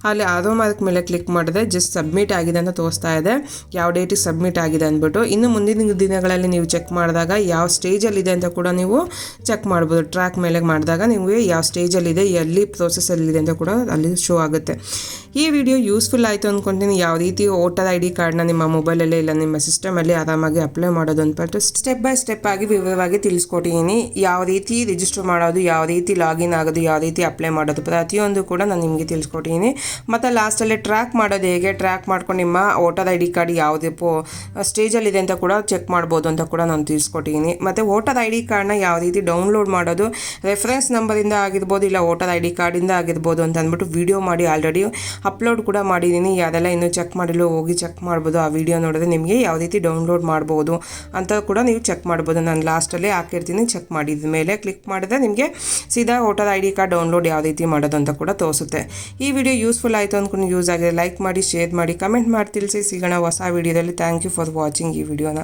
ಅಲ್ಲಿ ಆರೋ ಮಾರ್ಕ್ ಮೇಲೆ ಕ್ಲಿಕ್ ಮಾಡಿದ್ರೆ ಜಸ್ಟ್ ಸಬ್ಮಿಟ್ ಆಗಿದೆ ಅಂತ ತೋರಿಸ್ತಾ ಇದೆ, ಯಾವ ಡೇಟಿಗೆ ಸಬ್ಮಿಟ್ ಆಗಿದೆ ಅಂದ್ಬಿಟ್ಟು. ಇನ್ನು ಮುಂದಿನ ದಿನಗಳಲ್ಲಿ ನೀವು ಚೆಕ್ ಮಾಡಿದಾಗ ಯಾವ ಸ್ಟೇಜಲ್ಲಿದೆ ಅಂತ ಕೂಡ ನೀವು ಚೆಕ್ ಮಾಡ್ಬೋದು. ಟ್ರ್ಯಾಕ್ ಮೇಲೆ ಮಾಡಿದಾಗ ನಿಮಗೆ ಯಾವ ಸ್ಟೇಜಲ್ಲಿದೆ, ಎಲ್ಲಿ ಪ್ರೋಸೆಸ್ಸಲ್ಲಿದೆ ಅಂತ ಕೂಡ ಅಲ್ಲಿ ಶೋ ಆಗುತ್ತೆ. ಈ ವಿಡಿಯೋ ಯೂಸ್ಫುಲ್ ಆಯಿತು ಅಂದ್ಕೊತೀನಿ. ಯಾವ ರೀತಿ ವೋಟರ್ ID ಕಾರ್ಡ್ನ ನಿಮ್ಮ ಮೊಬೈಲಲ್ಲೇ ಇಲ್ಲ ನಿಮ್ಮ ಸಿಸ್ಟಮಲ್ಲಿ ಆರಾಮಾಗಿ ಅಪ್ಲೈ ಮಾಡೋದು ಅಂದ್ಬಿಟ್ಟು ಸ್ಟೆಪ್ ಬೈ ಸ್ಟೆಪ್ ಆಗಿ ವಿವರವಾಗಿ ತಿಳಿಸ್ಕೊಟ್ಟಿದ್ದೀನಿ. ಯಾವ ರೀತಿ ರಿಜಿಸ್ಟರ್ ಮಾಡೋದು, ಯಾವ ರೀತಿ ಲಾಗಿನ್ ಆಗೋದು, ಯಾವ ರೀತಿ ಅಪ್ಲೈ ಮಾಡೋದು ಪ್ರತಿಯೊಂದು ಕೂಡ ನಾನು ನಿಮಗೆ ತಿಳಿಸ್ಕೊಟ್ಟಿದ್ದೀನಿ. ಮತ್ತು ಲಾಸ್ಟಲ್ಲಿ ಟ್ರ್ಯಾಕ್ ಮಾಡೋದು ಹೇಗೆ, ಟ್ರ್ಯಾಕ್ ಮಾಡ್ಕೊಂಡು ನಿಮ್ಮ ವೋಟರ್ ID ಕಾರ್ಡ್ ಯಾವುದೇ ಸ್ಟೇಜಲ್ಲಿದೆ ಅಂತ ಕೂಡ ಚೆಕ್ ಮಾಡ್ಬೋದು ಅಂತ ಕೂಡ ನಾನು ತಿಳಿಸ್ಕೊಟ್ಟಿದ್ದೀನಿ. ಮತ್ತು ವೋಟರ್ ID ಕಾರ್ಡ್ನ ಯಾವ ರೀತಿ ಡೌನ್ಲೋಡ್ ಮಾಡೋದು, ರೆಫರೆನ್ಸ್ ನಂಬರಿಂದ ಆಗಿರ್ಬೋದು ಇಲ್ಲ ವೋಟರ್ ID ಕಾರ್ಡಿಂದ ಆಗಿರ್ಬೋದು ಅಂತ ಅಂದ್ಬಿಟ್ಟು ವಿಡಿಯೋ ಮಾಡಿ ಆಲ್ರೆಡಿ ಅಪ್ಲೋಡ್ ಕೂಡ ಮಾಡಿದ್ದೀನಿ. ಅದೆಲ್ಲ ಇನ್ನೂ ಚೆಕ್ ಮಾಡಿಲ್ಲ, ಹೋಗಿ ಚೆಕ್ ಮಾಡ್ಬೋದು. ಆ ವಿಡಿಯೋ ನೋಡಿದ್ರೆ ನಿಮಗೆ ಯಾವ ರೀತಿ ಡೌನ್ಲೋಡ್ ಮಾಡ್ಬೋದು ಅಂತ ಕೂಡ ನೀವು ಚೆಕ್ ಮಾಡ್ಬೋದು. ನಾನು ಲಾಸ್ಟಲ್ಲಿ ಹಾಕಿರ್ತೀನಿ, ಚೆಕ್ ಮಾಡಿದ ಮೇಲೆ ಕ್ಲಿಕ್ ಮಾಡಿದ್ರೆ ನಿಮಗೆ ಸೀದಾ ವೋಟರ್ ID ಕಾರ್ಡ್ ಡೌನ್ಲೋಡ್ ಯಾವ ರೀತಿ ಮಾಡೋದು ಅಂತ ಕೂಡ ತೋರಿಸುತ್ತೆ. ಈ ವಿಡಿಯೋ ಯೂಸ್ಫುಲ್ ಆಯಿತು ಅಂದ್ಕೊಂಡು ಯೂಸ್ ಆಗಿದೆ ಲೈಕ್ ಮಾಡಿ, ಶೇರ್ ಮಾಡಿ, ಕಮೆಂಟ್ ಮಾಡಿ ತಿಳಿಸಿ. ಸಿಗೋಣ ಹೊಸ ವಿಡಿಯೋದಲ್ಲಿ. ಥ್ಯಾಂಕ್ ಯು ಫಾರ್ ವಾಚಿಂಗ್ ಈ ವಿಡಿಯೋನ.